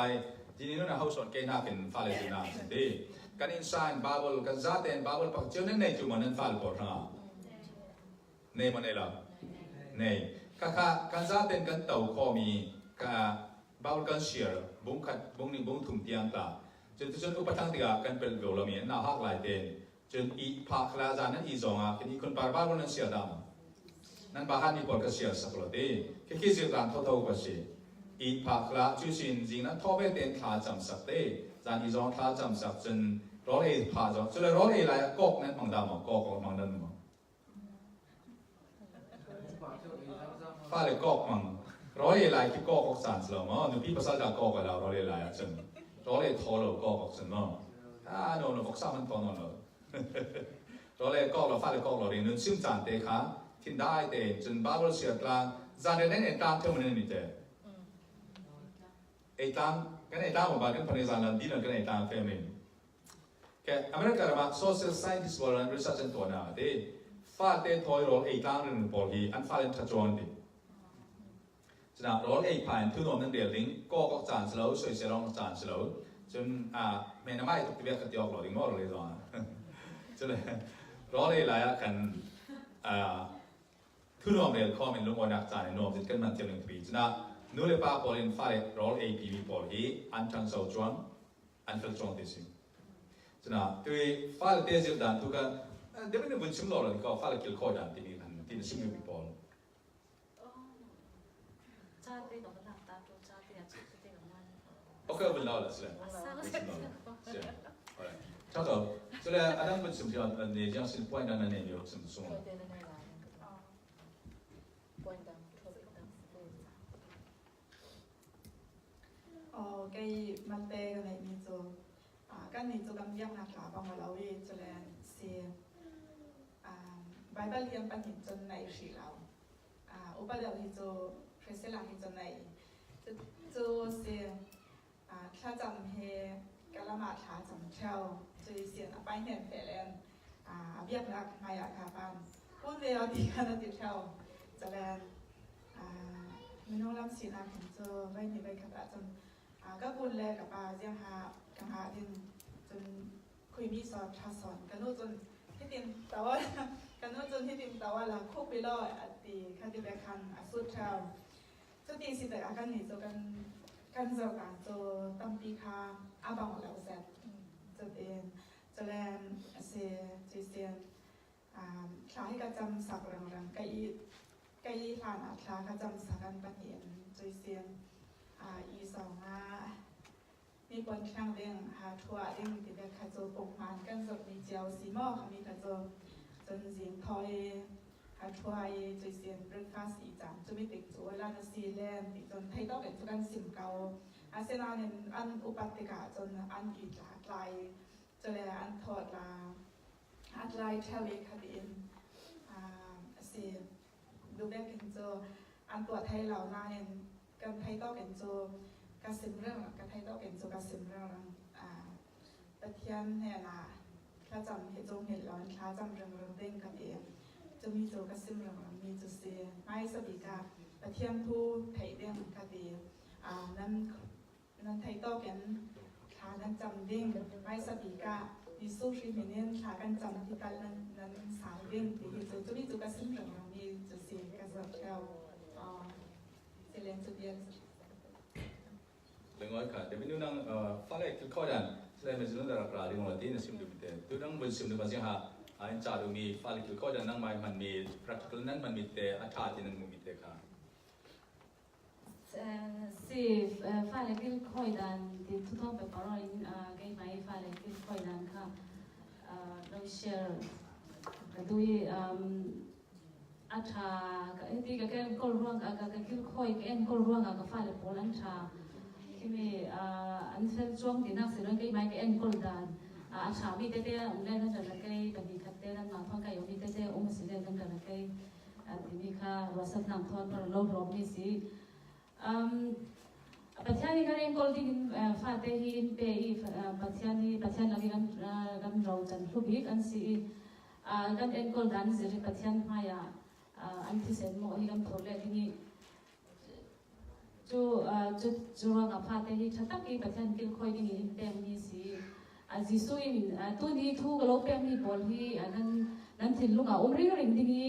ทีนี้นู่นเขาสอนเกณฑ์นักเป็นฟาเลสไตน์ดีกันอินสานบาบิลกันจะเต้นบาบิลปักเจ้านั่นในจุดมันนั่นฟาลปอร์นะในมันอะไรล่ะในข้ากันจะเต้นกันเต่าคอมีกับบาบิลกันเชียร์บุ้งขัดบุ้งนี่บุ้งถุงเตียงตาจนทุกคนอุปถัมภ์ที่กันเป็นเวลามีน่าฮักหลายเต้นจนอีพาคลาจานั้นอีจงอ่ะคือคนปาร์บาบิลนั้นเชียร์ดำนั้นบ้านนี่ปอดก็เชียร์สักละเต้คิดเสียการท้อก็เชียร์อีพาคลาจุดสิ่งจริงนั้นท้อเป็นเต้นขาจำสักเต้จานอีจงขาจำสักจนร้อนเอพาจงจนร้อนเอไรกอกนั้นมังดำกอกมังนั้น ฟ้าเลยกอกมั่งร้อยลายที่กอกออกสารสลามหนูพี่ภาษาจากกอกกับเราร้อยลายจนร้อยทอเรากอกออกสนมั้งโน่นฟอกซ้ำมันตอนนั้นเลยร้อยกอกเราฟ้าเลยกอกเราเรียนนึกซึ่งจานเตะขาทิ้งได้เตะจนบ้าบริสุทธิ์กลางจานเดินเองตามเท่ามันนี่เตะไอ้ตามกันไอ้ตามผมบอกกันพันธุ์จานนั้นดีนั่นกันไอ้ตามเฟมินแค่อเมริกาเรา social scientist บอกว่า research ตัวน่ะเตะฟ้าเตะทอยเราไอ้ตามเรื่องบอลีอันฟ้าเล่นชัดจวนดิฉะนั้นเราไอ้ผ่านทุนนนั่งเดียร์ลิงก็ก็จานสโลว์ช่วยเสร้องจานสโลว์จนแม่น้ำไม่ทุกที่เบียร์กันยอกเราดิงว่าเราเลยตอนฉะนั้นเราเลยหลายกันทุนนเดียร์ข้อมันลงวันนักจานในนอมจิตกันมันเทียมหนึ่งปีฉะนั้นนู้นเลยป้าพอลินฟ้าเลยเราไอ้พีวีพอลีอันทั้งสาวจวนอันฟิลจวนที่สิฉะนั้นตัวฟ้าเลยเตะจิตดันทุกกันเดี๋ยวไม่ได้บุญชิมเราเลยก็ฟ้าเลยกิลคอยดันที่นี่กันที่นี่ชิมอยู่ปีพอล오케이, 올라와 주세요. 저도 저래 아담분 좀 저 내장신 포인트는 내요 좀 송. cái mặt tê cái này mình cho cái này cho cảm giác là cả bằng mà lâu đi cho nên xe bài bài liên quan đến chân này chỉ lâu ở bài đầu thì cho phải sẽ làm cái chân này cho xeถ้าจำเฮกะละมาถาจำเช่าจะเสียนไปเห็นแต่แลนเบียบรักมายาคาฟันพูดเดียวที่กันติดเช่าจะแลนมีน้องรับสีนาผมเจอไม่มีใบขับจนก็บุญแลกับปลาเจียงหากังหาดินจนคุยมีสอนทาสอนกันโน้จนที่ติมแต่ว่ากันโน้จนที่ติมแต่ว่าเราคุกไปล่อตีคันติแบคันสุดเช่าจะตีสิแต่อาการหนีจนกันเจอกันตัวตั้มปีคาอาบังแล้วเสร็จจะเป็นจะแลนเสียจีเซียนคล้ายกับจำสักรังไก่ผ่านคล้ายกับจำสักกันปัญญาจีเซียนอีสองมีคนข้างเรื่องหาทัวร์เรื่องที่แบบขจรปงพานกันสดมีเจียวสีหม้อมีขจรจนเสียงทอยหาทัวร์จีเซียนเบรกฟาสต์อีจานจะไม่ติดตัวลานาซีแลนด์ติดจนไทยต้องเป็นทุกันสิมเกาอาเซนาเนี่ยอันอุปัติกาจนอันกีฬาไกลจะเลยอันทอดลาอันไลเทลีคดีนเสียดูแบบเป็นโจอันตัวไทยเหล่านาเนี่ยกันไทยต้องเป็นโจกระสิมเรื่องกันไทยต้องเป็นโจกระสิมเรื่องตะเทียนเนี่ยนะข้าจำเหตุจงเหตุร้อนข้าจำเรื่องเด้งกันเองจะมีโจกระสิมเรื่องมีจุดเสียไม่สติกาตะเทียนผู้ไทยเด้งกันเองนั้นไทยต้องเป็นข้านั้นจำเด้งไม่สติกามีสู้ชีวิตเนี่ยข้ากันจำที่กันนั้นสายเด้งที่จะมีโจกระสิมเรื่องมีจุดเสียกระสับเท้าLengoy ka, demi nunang fale kilkodan, sila mesulun darah kerja dengan latih nasim tu bete. Tu nang mesulun tu masih ain cari mi fale kilkodan nang mai man mi practical nang man mi te athati nang mi te ka. Si fale kilkodan di tu tu pe paroin gay mai fale kilkodan ka,เรา share กันด้วยอาชาที่กับแกนกอลร่วงกับคิลคอยกับแกนกอลร่วงกับฟ้าเลยโพลันชาที่มีอันเซลช่วงที่นักสื่อเรื่องกี่ไม้กับแกนกอลดานอาชามีเต้ๆอุ้งเล่นนั่นจะละกี่แต่มีขัดเต้นั่นมาท้องกับยมีเต้ๆอุ้งสิเล่นกันจะละกี่ที่มีค่ะวัสดุนำท้องเราลดรอบนี่สิปัจจัยนี้ก็เองกอลที่ฟ้าเตหินเปย์ปัจจัยลagiกันเราจันทรุบิกอันสิกันเองกอลดานสิริปัจจัยมาอย่าอันที่เสร็จหมดที่กำลังเล่นที่จู่ว่ากับพาเตที่ชัดตั้งกี่ประเทศกินคอยที่นี่เต็มนี่สิจิสุยตัวนี้ทุกโลกเป็นมีบอลที่นั้นถึงลุงอุ้มริ้วริงที่นี่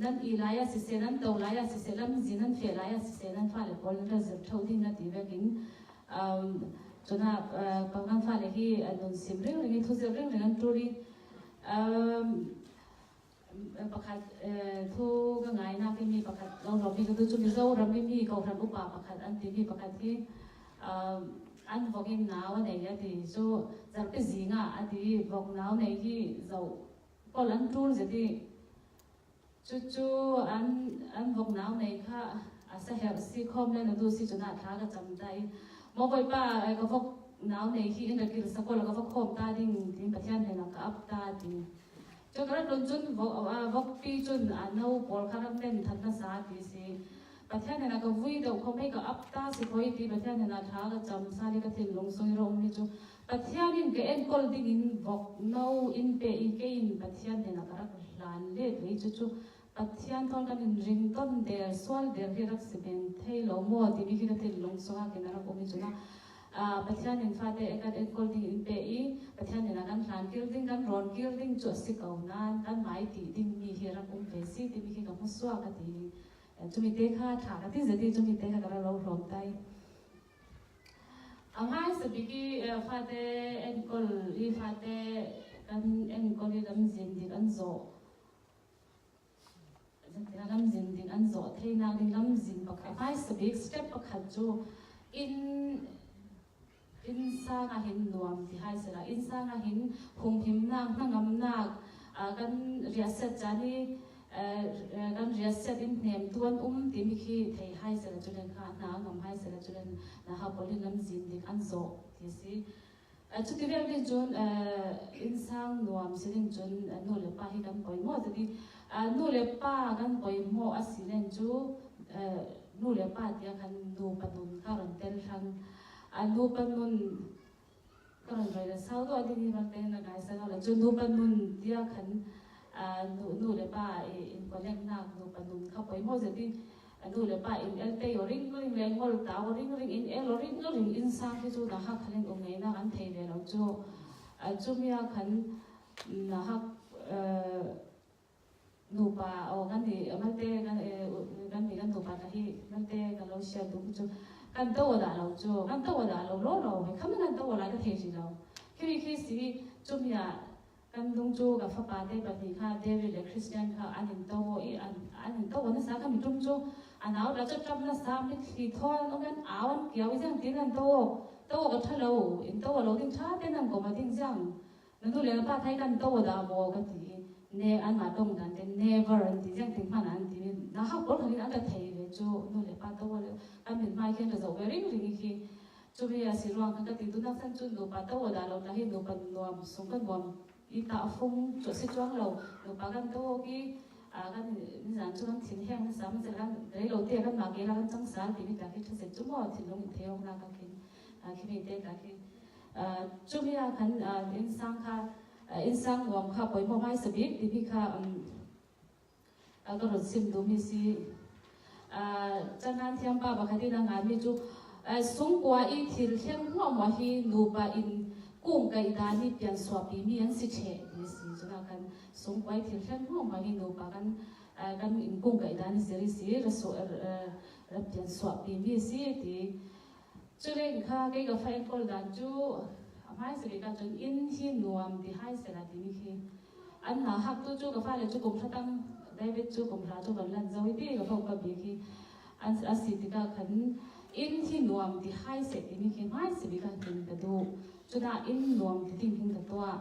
นั้นอีไลน์สิเซนั้นตัวไลน์สิเซนั้นจีนั้นเฟลไลน์สิเซนั้นฟ้าเลยบอลนั้นจะเท่าที่นั่นที่แบบนี้จนบางครั้งฟ้าเลยที่โดนซิมริ้วริงทุกสิ่งริ้วริงนั้นตัวนี้ประคัดทุกง่ายนะพี่มีประคัดเราพี่ก็ดูจุดที่เราไม่มีเขาทำอุปาประคัดอันที่มีประคัดที่อันบอกกินหนาวในที่จู่จะเป็นสิ่งอันที่บอกหนาวในที่เราก็ลันทูลจะที่ chú anh vòng não này kha sẽ hiểu si com lên nó si chúng ta thà cái chấm đây mỗi buổi ba cái vòng não này khi anh kia sẽ có là cái vòng com ta đi bắt chân này là cái áp ta đi cho cái đó chun vòng pi chun nấu bol khá lắm nên thật là sao thì si bắt chân này là cái vui đâu không hay cái áp ta si coi thì bắt chân này là thà cái chấm sao đi cái tiền lông soi rong đi chú bắt chân in cái em call đi in vòng nấu in pe in cái in bắt chân này là cái lan lệ đấy chú bắt chân thon cái ring ton để xoal để khi rắc semen thay lỗ mua thì khi cái tiền lông soi cái nào cũng chú na bắt chân in phát để cái em call đi in pe in bắt chân này là cái lan killing cái ron killing chuột xí cầu nan cái máy thì đi mi khi rắc cũng về xí thì khi cái mua xoa cái thì chúng mình thấy khá thà cái gì thì chúng mình thấy cái lâu rồi tay hai sự bị cái phát để em call đi phát để kan em có đi làm gì thì ăn rõ làm gì thì ăn rõ thế nào đi làm gì bậc hai sự big step bậc hạt cho in sang hình nuông thì hai sự là in sang hình hùng hiểm nang ngắm nang kan reset jani kan reset in nem tuan thì khi thầy hai sự là cho nên khá na ngắm hai sự là cho nên là học có đi làm gì thì ăn rõ thì si chú tí việc đi chun insang nuam silin chun nu le pa hi kan koi mo jadi nu le pa kan koi mo asilen chu nu le pa dia kan nu panun karon tel sang nu panun karon roi sau do di ni bang ten na gai sa la chu nu panun dia kan nu le pa in koleng na nu panun kha koi mo jadi nu le pa in el te ring le ngol ta ring in el ring in sang ki chu na ha khalen ong nei na kan thei le lo chu chu mia khan na ha nu pa o kan ni amal te kan nu pa ka hi kan te ka lo sia du chu kan to da lo lo kham kan to la ka thei ji lo khi si chu mia kan dong chu ka fa pa te pa ni kha David le Christian kha anin to na sa ka mi tum chu áo đã cho trong là sao biết thì thôi nó ngăn áo ăn kéo cái tiếng ăn tô có thà lâu in tô lâu tiếng chát tên ăn của mà tiếng giang nó tôi lấy ba thấy ăn tô đã mua cái gì nè ăn mà đông đàn tên never ăn thì giang tiếng mà ăn thì nó học tốt hơn ăn được thầy về cho nó lấy ba tô lấy ăn mình mai khi nó giàu về ring khi cho bây giờ xí ruộng cái tiếng tôi đang sang chun đồ ba tô đã lâu đã hiện đồ bận nuông xuống cái nuông đi tạo phong chỗ xí choáng lâu đồ ba cái tô cái kan nizan chuan thin heng sam se lan rei lo te kan ma ge la kan chang sa ti mi ta ki thase chu mo thin long theo na ka kin ki mi te ta ki chu mi a kan in sang wam kha poi mo mai se bi ti bi kha ko ro sim do mi si chanan thiam pa ba khati na nga mi chu sung kwa I thil heng ho ma hi nu ba in kum kai da ni pian swa pi mi an si che ni si chu na kan sung quay thiệt khen không mà hình đồ bà kan in cung cái đàn series ra số ra tiền swap đi mi si thì cho nên kha cái phải call đàn chú mai sẽ bị đàn chọn in hi nuam thì hai sẽ là thì mi khi anh nào học tu chú cái phải là chú cùng thắt tăng David chú cùng ra chú gần lần rồi đi cái phòng cái bị khi anh sẽ thì cái khẩn in hi nuam thì hai sẽ thì mi khi mai sẽ bị cái tiền cái đồ chú đã in nuam thì tiền cái toa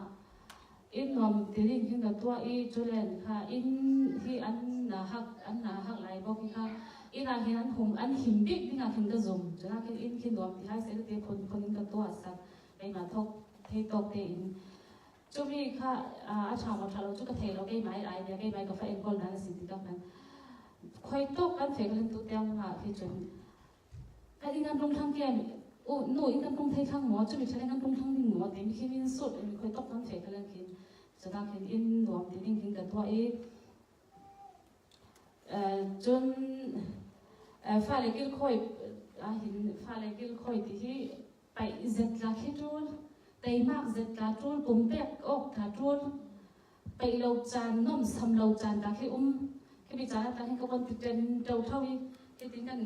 in nom tiring hin da tua I chulen kha in hi an na hak lai bo ki kha ina hi an hum an him bik dinga hin da zum chana ke in khi nom ti hai se te phon in da tua sa ai ma thok thei tok te in chumi kha a cha ma thalo chu ka thei lo ke mai ai ke mai ka fa en kol dan si ti ka man khoi tok kan fe kan tu tiang ma khi chun ka ding an long thang ke no in kan tong thei thang mo chumi chale kan tong thang ding mo te mi khi min sut mi khoi tok kan fe ka lan kin cho ta khiến in nuông thì đinh kinh cả tuổi chun pha lấy cái khoi hình pha lấy cái khoi thì hi bảy giật là khi trôn tây mạc giật là trôn cùng bẹt ốc là trôn bảy lâu tràn nôm sầm lâu tràn ta khi cái bị tràn ta khi các con trên đầu thôi cái tính năng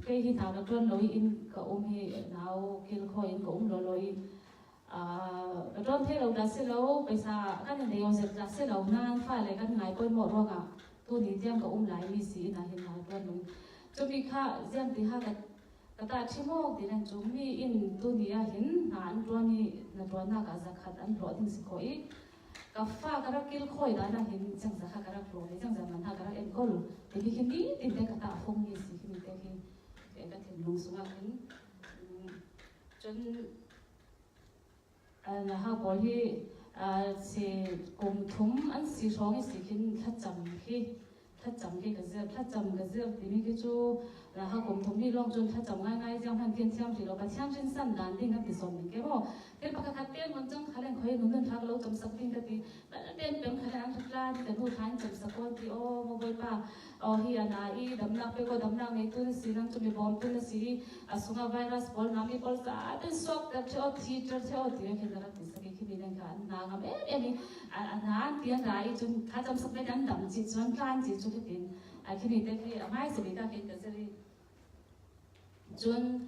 cái khi nào là trôn lối in cả hi nào cái khoi in cũng lối cái tròn thế lâu đã sẽ lâu bây giờ các nhà này ông sẽ đã sẽ lâu nan phải lấy các ngày coi một rồi cả tôi đi riêng có lại mi xí là hiện tại tôi luôn cho vì khác riêng thì hai cái ta chỉ một thì nên chúng mi in tôi đi hiện là anh tôi ni là tôi na cả giặc khát anh tôi thì sẽ coi cà phê cái kêu khôi đó là hiện chẳng giá cái rồi chẳng giá mình cái em có luôn thì khi đi tìm thấy cái tạ phong gì gì khi thấy khi cái thiền lùng xuống cái chân là họ bảo hi sẽ cùng thúng ăn xì sống cái xì khi thắt chậm khi cái dưa thì mình cái chỗ là họ cùng thúng đi long chun thắt chậm ngay trong hàng thiên xem thì nó cái xem trên sân đàn đi ngay từ sớm mình cái bộ cái bác cái tiền mình chẳng khá là khơi nôn thác lâu chậm sắc tin cái thì tiền bém khá là ăn thật là thì cái nụ thái chậm sắc con thì ô mua bơi pa hi anai đâm nạc pe có đâm nạc này tu sĩ năng cho mình bom tu sĩ sunga virus bol nami bol cả tên sọc cái theo teacher theo thì cái là cái sắc cái mình cái nàng em anh tiền đại chun khá chậm sắc cái đâm chỉ chun can chỉ chun cái tiền khi mình cái mai sẽ bị ta cái gì chun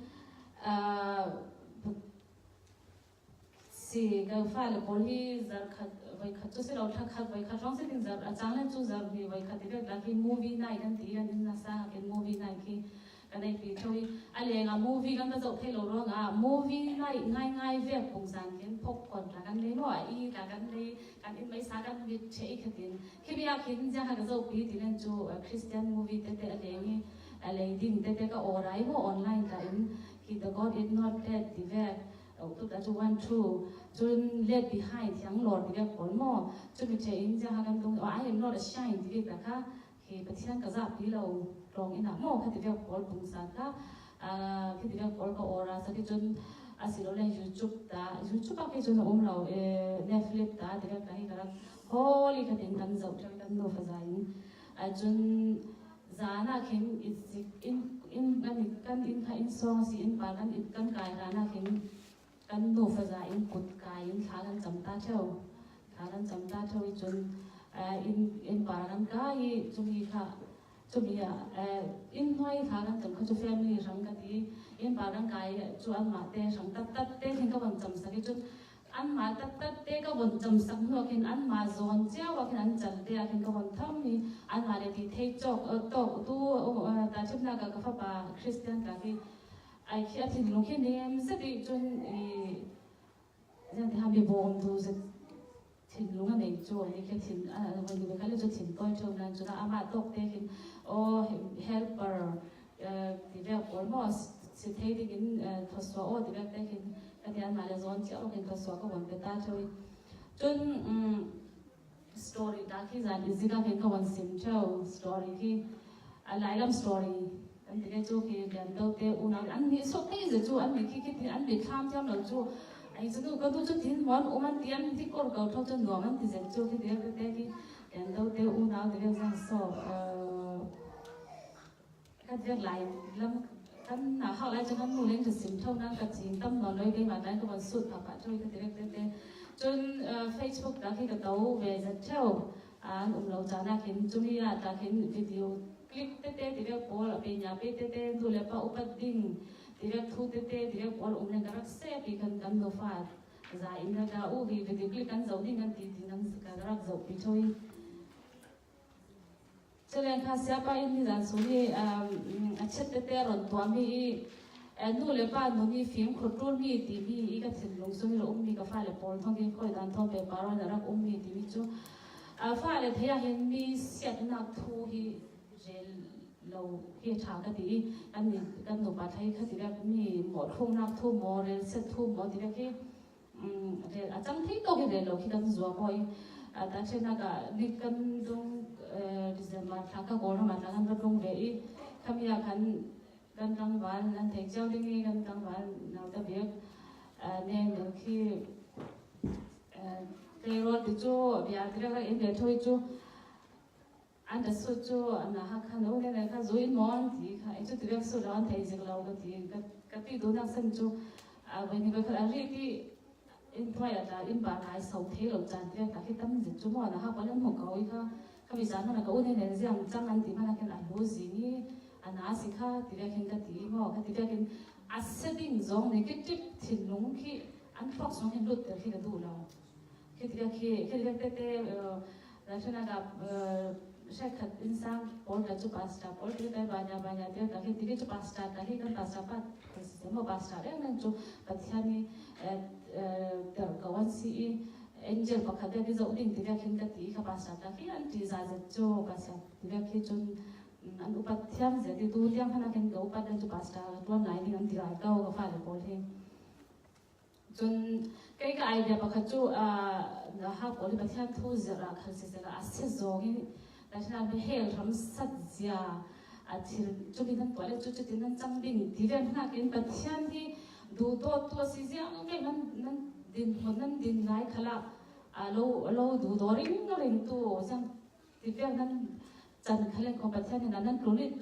si cái file bol hi zar khat vai khat chu se lo thak khat vai khat rong se tin zar achang chu zar hi vai khat de la ki movie nai kan ti an na sa cái movie nai ki kan ai pi thoi ale nga movie kan ta zo the lo ro nga movie nai ngai ve pung san ken popcorn la kan le no ai la kan le kan in mai sa kan vi che khatin khi bia khin ja ha ka zo pi ti len chu Christian movie te ale ni ale din te ka orai ho online ta in ki the God is not dead the ve tu ta chu one true chun left behind yang lord the kon mo chu mi che in ja ha kan tung I am not ashamed the ta kha ki pathian ka za pi lo rong ina mo kha the pol pung san ka ki the pol ka ora sa ki chun asilo le YouTube ka ki chun lo Netflix ta the ka hi ka holy ka tin kan zo kan no fa zain chun zana khin is in kan in kha in song si in pa kan in kan kai rana khin kan no fa za in kut kai in kha kan cham ta theo chun in pa kan kai chumi kha chumi in hoi kha kan cham kha chu family rang ka ti in pa kan kai chu an ma te rang tat te khin ka ban cham sa ki chun an ma tat te ka ban cham sak no khin an ma zon chia wa khin an chal te khin ka ban tham ni an ma le ti thei chok to tu ta chim na ka fa pa Christian ka ki ai khi atin lo khin nem se ti chun thì ham bị bom tu sẽ thìn lúc này cho những cái thìn mình bị cái lúc thìn coi cho nên chúng ta ama tốt thế thì helper thì về almost sẽ thấy thì cái thọ số thì về thế thì cái anh mà là dọn chéo cái thọ số có vấn đề ta thôi chun story đã khi ra thì zika cái có vấn sim theo story khi lại làm story anh thì cái chỗ khi đến đâu thế uốn anh nghĩ số thế rồi chú anh bị khi anh bị tham theo là chú ai chúng tôi có chút tin món ôm ăn tiền thì có cầu thâu cho nó ăn thì dễ cho cái đấy cái đến đâu tiêu u nào thì ra so cái việc lại lắm kan na hao lại cho kan mu lên cho sim thâu năng cái chính tâm nó nói cái mà đang có một suốt cả cho cái đấy trên Facebook đã khi cái tàu về rất theo lâu cha na khiến chúng đi ta khiến video clip tê thì việc bỏ ở bên nhà bên tê tu lấy bao upat ding direct thu tê direct all lên cái xe thì cần đồ phạt giải in ra u vì video clip cần giấu đi ngăn thì ngăn cái rắc giấu bị thôi cho nên khá xa ba in thì rằng số đi chết tê rồi tuam đi nu lấy ba nu đi phim control mi thì mi cái thìn lông số mi là mi cái file Paul thong cái coi đàn thong về bảo là rắc mi thì mi cho file thấy hiện mi set nạp thu hi gel lâu khi thảo cái gì anh nộp bài thấy cái gì đó mi một khung nạp thu một rồi set thu một thì cái để chẳng thấy đâu cái để lâu khi đang dùa coi ta trên là cả đi cân đông December tháng các cô nó mà tháng năm đông để kami akan gandang van anh thấy cháu đi gandang van nào ta biết nên khi cái rồi thì chú bây giờ cái em để thôi chú anh đã số chú anh là học khăn đâu nên là rồi món thì cái chú direct số đó anh thấy gì lâu cái tí đồ năng sinh chú vậy thì cái là gì thì in thôi là in bà lại sống thế lâu chán thế cả cái tâm dịch chú mà là học lên một câu cái bây giờ nó là cái này là gì chẳng anh thì mà là cái lại bố gì nhỉ anh nói gì khác thì cái cái tí mà cái cái setting zone này cái tip thì đúng khi anh phát xuống cái lút thì cái đủ lâu cái tê là cho nên gặp saya kat insan pol dah cuba pasta pol kita banyak dia tapi tiga cuba pasta tapi kan pasta apa semua pasta dia kan cuba patihan ni terkawan si angel pakhat ki zo ding ti khin ka ti kha pastor ta ki an ti za cho ka sa ti ki chun an upathyam je ti tu tiang khana khin go pat chu pastor ton lai ding an ti rai ka ka fa le pol he chun cái idea pakhat chu ha poli pathyam thu zara khal se zara ase zogi la thla be hel ram sat zia a thil chu bi nan toilet chu tin nan chang ding ti ven na kin pathyam hi du to si zia nge nan din hon nan din ngai khala lo du doring ring tu sang ti ven nan chan khale ko pathyam nan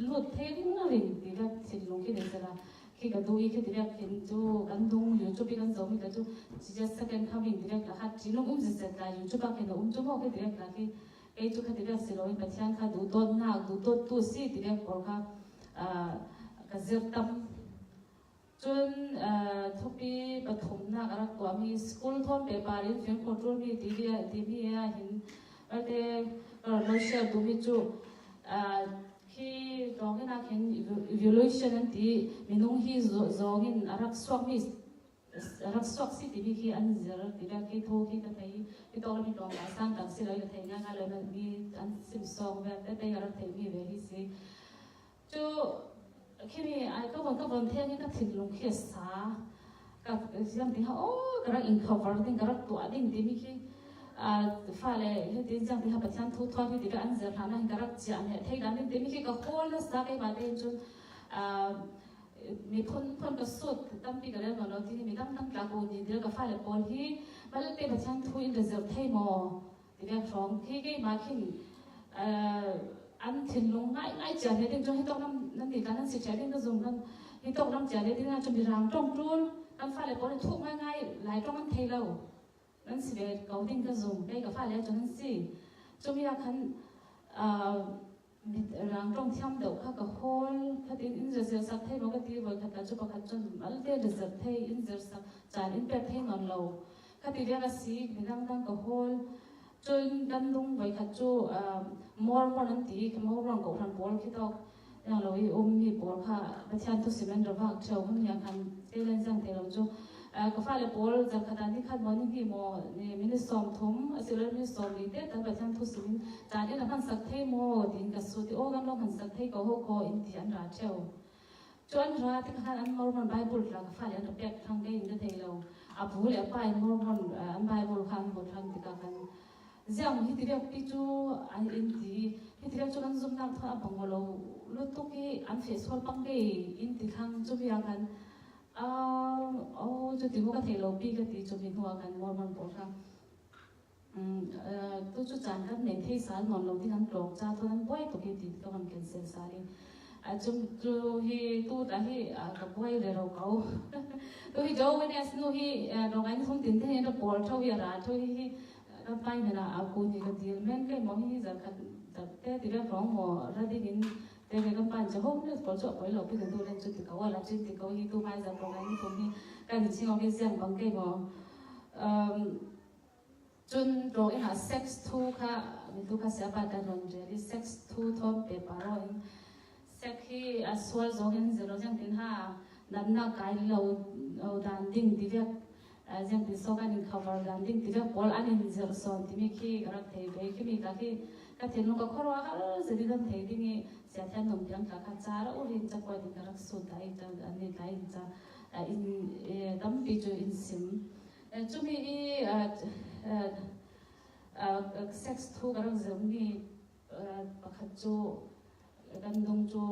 lu the ring ti ven thil long ki de zara khi cả đôi khi direct khiến cho ăn đông YouTube kan giống như cho chỉ second coming direct là hát chỉ nó cũng chỉ là YouTube cái nó cũng cho cái direct là cái chỗ cái direct sẽ nói bạch sang khá đủ tôn nào đủ tôn tu sĩ direct hoặc cái dược tâm chun thopi bát thùng na cái của mi school thôn bé bà đến phim control mi TV hin ở đây nói share đủ mi chỗ khi đó cái nào khiến evaluation anh thì mình không hi zongin arak swak si thì khi anh giờ thì ra cái thô khi ta thấy cái đó là mình còn lại sang tầng xí lại thấy ngang ngay là mình anh sim song về tới đây là thấy mình về hi si cho khi mình ai có vấn theo những cái thịt lông khi xả các xem thì họ cái đó in cover thì cái đó tụi anh thì mình khi pha lệ thì tiếng rằng thì họ bắt chăn thu thoa thì cái anh giờ thằng này cái rắc chạm hệ thấy đám đến tiếng khi có hole nó ra cái bài tên chun mình phun cái sốt tâm bị cái đấy mà nó thì mình đang cả cô nhìn thấy cái pha lệ bồn hi mà lúc đấy bắt chăn thu in reserve thấy mò thì cái phòng cái mà khi anh thìn lông ngay chả để tiếng cho hết tóc năm thì cái anh sẽ chả đến cái dùng năm hết tóc năm chả để tiếng là chuẩn bị làm trong luôn anh pha lệ bồn thu ngay lại trong anh thấy lâuนั่นสิเด็กเขาดิ้งก็zoomได้กับฟ้าแล้วจนนั่นสิจนมีอะไรคันรังตรงที่ทำเด็กเขาก็โฮลเขาดิ้งอินเจอร์สักเท่มันก็ตีไว้ขัดกันจุบขัดจนอันเดียร์สักเท่อินเจอร์สักจานอินเป็ดเท่นอนเราเขาตีเรียกสิมีดังก็โฮลจนดันลงไว้ขัดจูมอร์นั่นตีเขามอร์รังกับทันบอลคิดออกอย่างเราอีมีบอลค่ะประชาชนสิมันระบาดเช้ามันยังคันเตลันจังเตลังจูก็ฟ้าเลยบอลจากขนาดที่ขัดบอลนี่กี่โมเนี่ยมินิสอมทุ่มสิเรามินิสอมลีเด็ดแต่ประชาชนทุสินจานนี้เราพันสักเท่โมดินกับสุดโอ้กันเราพันสักเท่ก็โฮโคอินที่อันราเช้าจนราที่ขนาดอันมอร์มันไบเบิลเราก็ฟ้าเลยอันเปียกทางได้อินเทเราอาบูเลยไปมอร์มันอันไบเบิลข้างบนทางที่กันเจ้าที่ที่เรียกพี่จูอันอินที่เรียกจูกันซุ่มนักท่าบังวเราลุตุกี้อันเฟสฮอลปังเกอินที่ข้างจูพี่กันจุดที่พวกเขาเทโลบี้ก็ตีจุดที่หัวกันมอมันบอกค่ะตัวจุดจานกันในที่สารนอนเราที่นั้นกรอกจ้าตัวนั้นบ่อยตัวที่ติดก็มันเป็นเซลล์สารีจุดที่ตัวที่กับบ่อยเลยเราเขาตัวที่โจ้เนี่ยสนุกที่เราไงทุ่มตินที่เราปวดเท่าที่ราเท่าที่เราไปเนี่ยนะเอาคุณที่ก็ดีแม่นก็มองที่จะกันแต่ที่เราร้องหัวเราได้ยินแต่ในกำปั้นจะห้องเนี่ยพอจบไปเราไปถึงตัวเล่นจุดที่เขาว่าเราจุดที่เขาที่ตัวไปจะตรงนั้นตรงนี้การที่เราได้เสียงบางแก่บ่จนเราเองหาเซ็กซ์ทูค่ะมีตัวค่ะเสียบาดนนเจอเซ็กซ์ทูทอมเปปาร์อยเซ็กที่สวอลจงเห็นเราจังเป็นหาดันหน้ากายเราดันดิ้งที่เรียกจังเป็นโซกันอินคัฟเวอร์ดันดิ้งที่เรียกบอลอันนี้เจอส่วนที่มีขี้กระเทยไปขี้มีกะขี้กระเทยลงก็ขอว่าจะได้กันเทยที่นี่เสียแทนนมยังกะจาระอุรินจะปล่อยถึงกระสุนได้จะอันนี้ได้จะอินตั้มปีจูอินซิมจุดนี้เซ็กซ์ทูกระดังจะมีประคับจูกันดงจู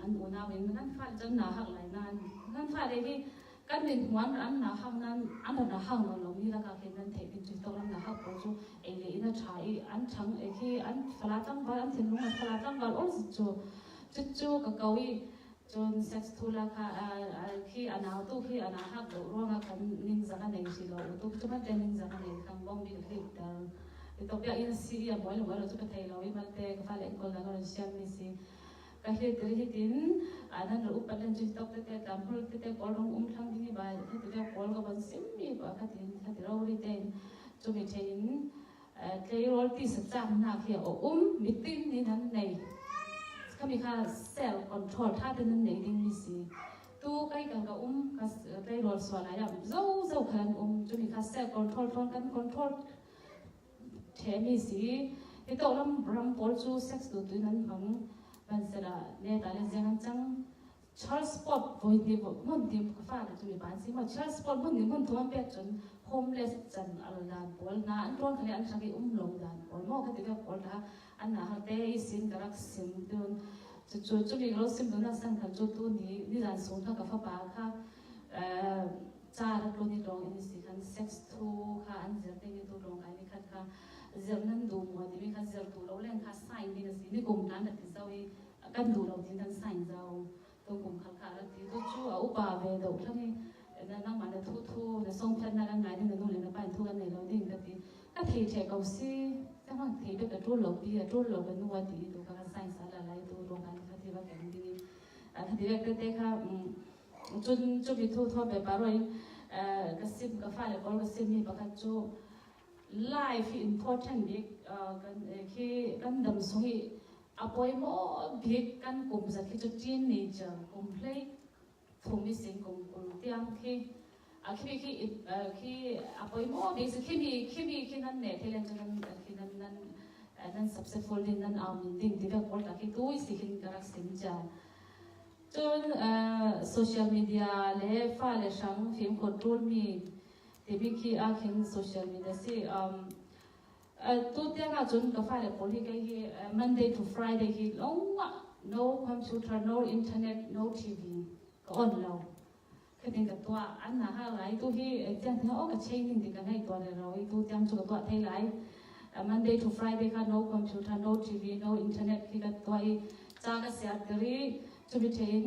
อันอุณาวินนั่นฟ้าจะหนาหักไหลนั่นฟ้าได้ที่กันเป็นหัวอันหนาหักนั้นอันหนาหักเรามีราคาเห็นนั่นเทกินจุดตรงนั้นหนาหักพอจูเอเลยนั่นใช้อันชังเอที่อันฟลาตั้งบ้านอันถึงลงฟลาตั้งบ้านโอ้จู่กับเกาอีจนเซ็กซ์ทูราคาที่อันเอาตู้ที่อันหักเราร่วงกันนิ่งจังกันเองสิเราตู้จะมันจะนิ่งจังกันเองทั้งบ้องมีที่แต่ตัวเปียอินซีอ่ะบ่อยเราจะไปไทยเราอีมันแต่ก็ฟ้าเล่นคนละก็เชื่อมีสิก็เห็นตัวที่ดินอันนั้นเราอุปนันจุดตกแต่ตามพลแต่กอลงทั้งที่บ่ายที่ตัวกอลก็มันซิมมีบ่คัดที่เราได้เต้นจุดมีเทนที่เราที่สัจจ์นักเขียวมิตินี่นั้นในก็มีค่าเซลล์คอนโทรลท่าเป็นนั้นในดิ้งมีสิ tu cái gần cả cái rồi xóa lại làm dâu dâu khăn cho mình khá sẽ control thế mi xí cái tàu ram bol chu sex tu nan bằng ban sẽ là nè ta lên giang chăng Charles Sport với đi muốn đi cái pha là tụi bạn xí mà Charles Sport muốn thuần bé chun homeless chân ở đàn bol na anh tuan khai anh sang cái lồng đàn bol mà cái tiếng bol đó anh na hạt tê xin cái rắc sim đơn cho mình lúc sim đơn là sang cái chỗ tu đi đàn xuống thằng cái pha ba kha cha ra luôn đi rong ini sih kan sex tu kha anh giờ đây tu rong cái này kha giờ nên đủ mọi thì mình kha giờ tu lâu lên kha sai đi là gì đi cùng đàn là thì sao ấy căn đủ đầu tiên đàn sai giàu tôi cùng khá là thì tôi chú ở bà về đầu thằng ấy năng mà là thu là xong phân là đang ngày nên là nuôi là bạn thu cái này rồi thì các thầy trẻ cầu si các bạn thầy biết là trôn lộc đi trôn lộc bên nuôi thì tôi các sai là lại tôi rong cái này thì các bạn đi thì cái đấy kha cho bị thu về bà rồi cái sim cái file có cái sim này bắt cho life important biết khi căn đầm xuống thì apoi mo biết căn cùng giật khi cho teenager cùng play thùng mi sinh cùng tiang khi apoi mo biết khi nan nè thì lên cho nan successful din nan ding thì việc gọi là khi tôi xin cái rắc sinh cha cho social media le pha le sang phim control mi thì bị khi khi social media si tu tiang chun ka pha le poli cái Monday to Friday khi long no computer no internet no TV on lo cái tiếng cái tua anh là ha lại tu hi tiang thì cái chain thì cái này tua le rồi tu tiang cho tua thay lại Monday to Friday ka no computer no TV no internet khi cái tua cha cái xe teri cho mình thấy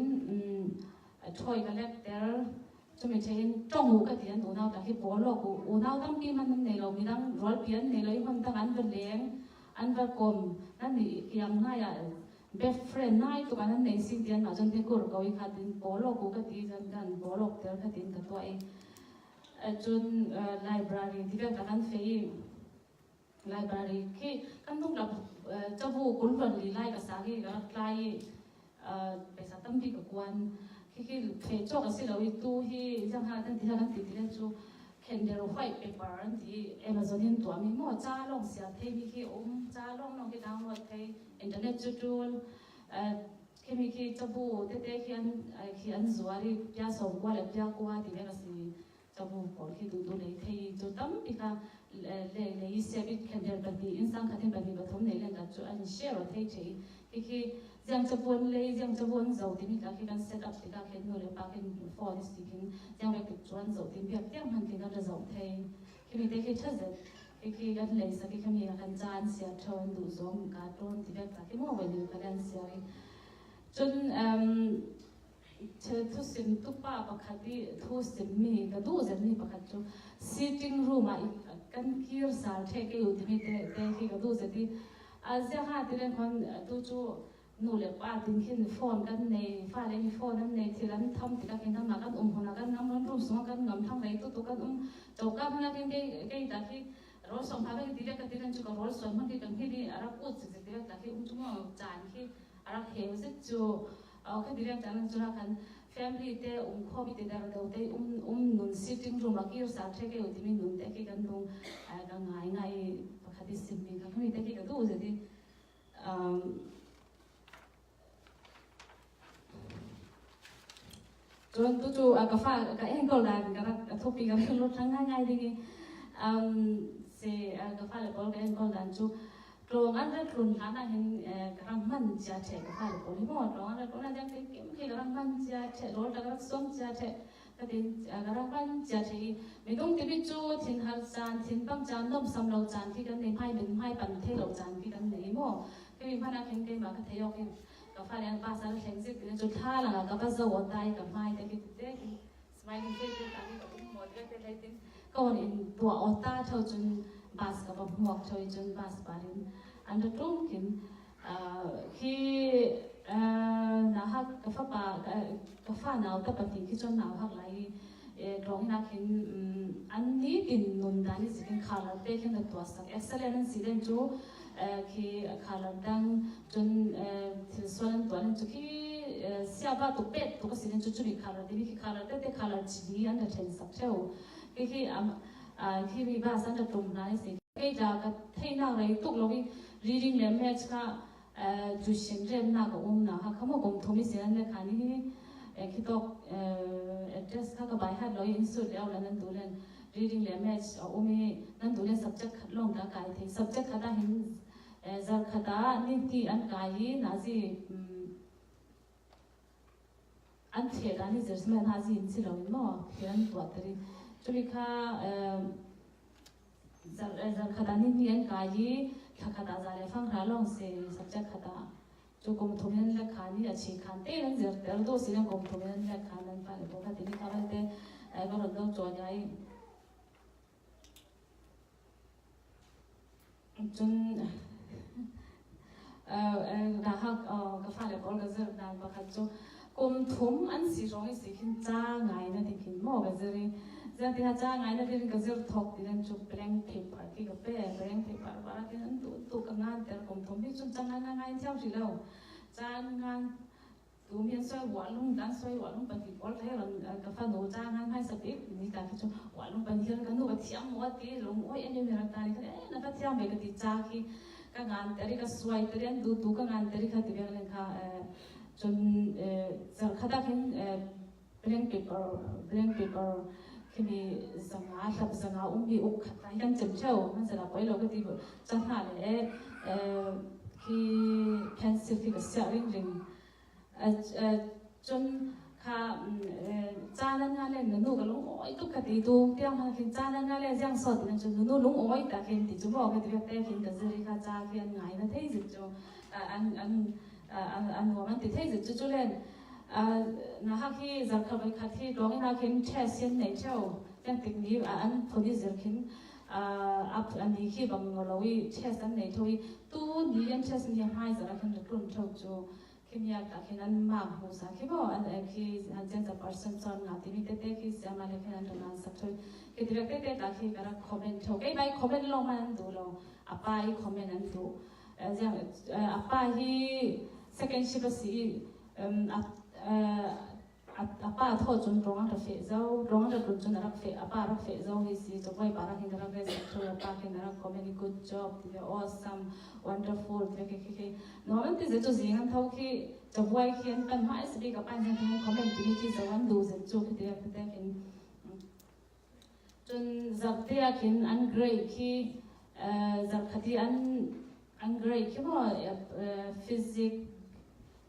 thôi cái letter cho mình thấy trong ngủ cái tiền ổn nào tại khi bỏ lọ của ổn nào tâm kim anh này là mình đang rót tiền này lấy mình đang ăn vật lén ăn vật cồnนั่นนี่ยังง่ายbest friendง่ายตัวนั้นในสิ่งที่เราจนที่กูเราอีกขัดดินbỏ lọกูก็ตีจนกันbỏ lọเดี๋ยวขัดดินกับตัวเองจน library ที่เป็นการเฟย library ที่กันต้องรับเจ้าผู้คุณคนลีไล่กับสาที่ก็ไล่ไปสัตว์ตั้มที่กับกวนที่เพจโจกับสิเราอีตู้ที่ยังหาตั้งที่เราติดที่เล่นจูเข็นเดี๋ยวไฟไปปาร์ที่ Amazon เห็นตัวมีหม้อจ้าลงเสียเทมีที่จ้าลงน้องที่ดาวน์โหลดที่อินเทอร์เน็ตจูลที่มีที่จะบูเต้ๆที่อันสวยที่ยาส่งกว่าและยากว่าที่เนี่ยก็สิจะบูพอที่ดูเลยที่จูตั้มที่ก็เลยเสียบิดเข็นเดี๋ยวแบบนี้อินสังขัดที่แบบนี้แบบทุ่มในเรื่องกับจูอันเชื่อว่าที่ยังจะวนเลยยังจะวนเสาที่มีการการ set up ที่การเขียนนู่นเลยปากเขียน for this ที่ยังไปติดจวนเสาที่เบียดเตี้ยมันที่การจะเสาไทยที่มีแต่ที่ชัดเจนที่การเลยสักที่มีการจานเสียชนดูซองการต้นที่แบบที่มั่วไปดูการเสียจนเธอทุสิมทุกป้าประคัดที่ทุสิมมีกระดูจะมีประคัดจู sitting room อ่ะกันคิวสารเทกอยู่ที่มีแต่ที่กระดูจะที่อาเซียนที่เรื่องคนดูจูนู่นเลยว่าถึงขึ้นฟอนกันในฟ้าเลยฟอนนั้นในที่ร้านทำที่เราเห็นทำมากันหัวหน้ากันน้ำร้อนรุ่มสมกันงำทั้งไรตัวกันเจ้ากันพนักงานได้แต่ที่รถส่งพาไปที่เรียกกันที่นั่นจุกรถส่งมันที่กันที่นี่อารักพูดสิ่งที่เรียกแต่ที่จุ่มจานที่อารักเหวสิจูเอาแค่ที่เรียกจานนั้นจุฬากันfamily เตะข้อพิจารณาเดียวเตะนุ่น sitting room รักยิ่งสารเทกอยู่ที่มีนุ่นเตะกี่กันตรงกันง่ายปกติสิ่งนี้กันที่เตะกี่กันดูสิที่จนจู่กาแฟก็เองก็แรงก็ทุบปีกันรถทั้งง่ายๆดีเสียกาแฟเลยก็เองก็แรงจู่ตรงนั้นเรื่องรุ่นนั้นเห็นกำลังมันจะเฉะกาแฟเลยก็ที่หมดตรงนั้นก็น่าจะเป็นที่กำลังมันจะเฉะรถแล้วก็ส่งจะเฉะก็เป็นกำลังมันจะเฉะไม่ต้องที่พิจูทิ้งหักจานทิ้งปังจานน้ำซ้ำเราจานที่กันในไพ่เป็นไพ่ปั่นเทเราจานที่กันในหม้อก็มีพนักงานเก่งมากก็เที่ยวกันกาแฟเลี้ยงปลาสารแข็งสิจุดท่าหลังกับปลาสวดได้กับไม้แต่กินเด็กสมัยนี้เด็กตอนนี้ก็หมดก็เป็นอะไรตินก็วันนี้ตัวออต้าเท่าจนบาสกับหัวเท่าจนบาสบารินอันตรงกินที่นาฮักกาแฟปลากาแฟหนาวแต่ปฏิกิจหนาวฮักไหลตรงนักเห็นอันนี้กินนุนดานี่สิกินขาลเตะกินตัวสัก excellent สิเด่นจูที่ขาลดังจนที่ส่วนตัวนั้นจุที่ siapa tu pet tu kasi nanti curi color jadi ki color tete color jadi anda ten sakceu ki mi bahasa anda tumnai sih ki jaga thei na rai tuk logi reading le match ka ju sing ren na ko na ha kamo gom thomi se anda khani ki tok address ka bai ha loi insult le awla nan dulen reading le match umi nan dulen subject long da kai thei subject khada hin zar khada ninti an kai nazi an thiệt anh ấy giờ mình hay gì xin lỗi mà thì anh tuột thì cho nên kha giờ khá nên nhiên cái gì khá ra lại phăng ra long se subject khá cho cùng thông nhân là khá như là chỉ khá tê anh giờ đó đâu xin anh cùng thông nhân là khá nên phải bố khá thì khá vậy thế ai có lần đâu cho nhảy chun đã học cái pha để có cái giờ đang bắt đầu cho cùng thum anh sử dụng cái hình cha ngày na thì hình mỏ cái gì giờ thì cha ngày na thì cái gì thọc thì nên chụp blank paper cái blank paper và cái anh tụ cái ngàn thì cùng thum thì chụp cha ngày theo gì đâu cha ngàn tụ miền xoay quả lung đang xoay quả lung bận thì có thấy là cái pha nấu cha ngàn hay sắp ít thì ta cái chụp quả lung bận thì cái nấu cái thiam mua tí lung ôi anh em mình ta đi cái nó cái thiam về cái cha khi cái ngàn thì cái xoay thì anh tụ cái ngàn thì cái thì cái lên kha chun giờ khada khen blank paper khi mi zanga bi uk khata yan chim chau man zala poi lo ka ti chan ha le khi pencil khi ka sia ring chun kha cha nan nga le nu ka lung oi tu ka ti tu tiang ha khin cha nan nga le jang so ti chun nu lung oi ta khin ti chu mo ka ti te khin ka zeri kha cha khin ngai na thei zi chu anh ngồi anh thì thấy được chú lên na ha khi giờ khởi khát khi đó na khi che xin này châu đang tìm nghĩ anh thôi đi giờ khi áp anh đi khi bằng ngồi lối che xin này thôi tu đi anh che xin hai giờ khi được luôn châu chú khi nhà cả khi anh mang hồ sa khi bao anh khi anh chân tập person son ngã tìm tete khi xem lại khi anh đang sắp thôi khi direct tete cả khi cả comment châu cái bài comment lo mà anh đủ lo apa comment anh đủ apa hi second ship si apa tho chun rong ra fe zau rong ra chun chun ra fe apa ra fe zau hi si choi para hin ra ve to apa hin ra comment good job the awesome wonderful ke no man ti zo zing an thau ki choi khian kan mai si ka pan hin comment ti ki zawan du ze chu ki te hin chun zap te akin an grey ki zap khati an grey ki mo physics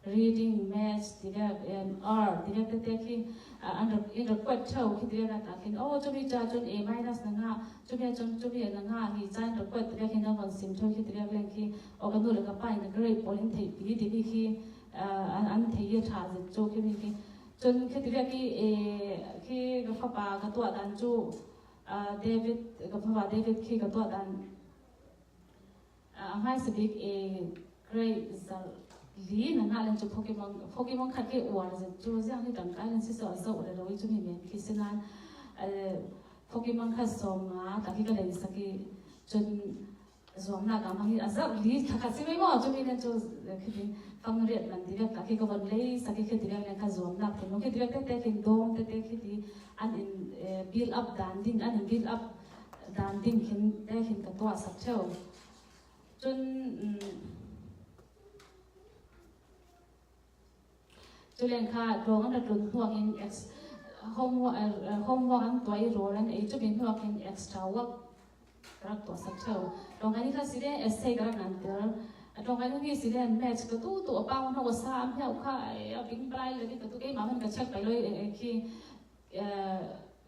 reading maths tidak R tidak tetapi under quite tahu kita kata kan oh cobi jajun A minus nanga cobi nanga hi jan under quite tidak kita kan sim cobi kita lagi oh kan dulu kapai nak grade polling thei pi di ki an thei ye tha je cobi ki chun kita ki gapa ka tua dan chu David gapa David ki ka tua dan angai sebik a grade lý là ngài lên chụp Pokemon khát cái uổng rồi chú giang thì đằng cái lên sẽ sợ sợ rồi rồi chú mình khi sinh an Pokemon khát sòng á cả khi cái lên sẽ cái chân zoom là cảm thấy rất lý khát sẽ mấy mỏ chú mình lên chú khi phong riết lần thì cả khi có vấn đề sẽ khi thì lên khát zoom là thì nó khi thì cái khi đông khi thì anh build up danding anh build up danding khi cái toa sắp theo chân cho nên kha rong anh được thuốc in homework anh tuổi rồi anh ấy cho mình thuốc in extra work các tổ sắp theo rong anh kha xí đấy essay các ngành đó rong anh nghĩ xí đấy match cái tu bao nó có sao theo kha bình bàiเลยcái tu cái mà mình cái checkไปเลย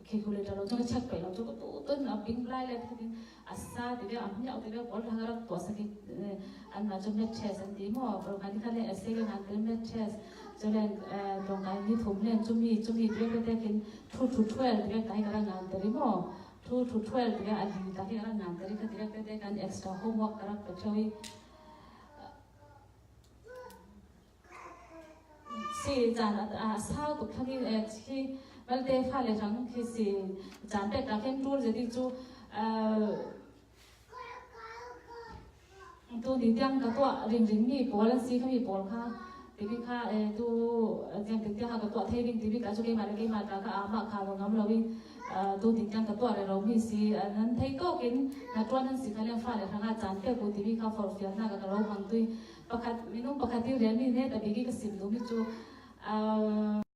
khi cô lên đó cho cái checkไปเราcho cái tu tuần ở bình bàiเลยthì asa thì cái anh nhau thì cái có thằng các tổ sắp anh mà cho match test anh tí mà rong anh kha lên essay cái ngành match test cho nên trong cái như thùng lên chúng mi biết cái cái 2 to 12 cái cái ngàn tới mà 2 to 12 cái anh đi cái ngàn tới cái extra homework cái chơi si dàn sao tụi thằng khi bây giờ phải là thằng khi si dàn để cái tool jadi chú tôi đi tiếng cái toa ring ni ball si cái ball ha tivi kha tu jam tik ha ka to thei ding tivi ka chu ke ma ta ka ama kha lo ngam lo win tu tik jang ka to re ro mi si nan thei to kin na tron han si kha le fa le thanga chan te ku tivi kha for fian na ka ro mang tui pakhat minung pakhati re mi ne ta bigi ka sim lu mi chu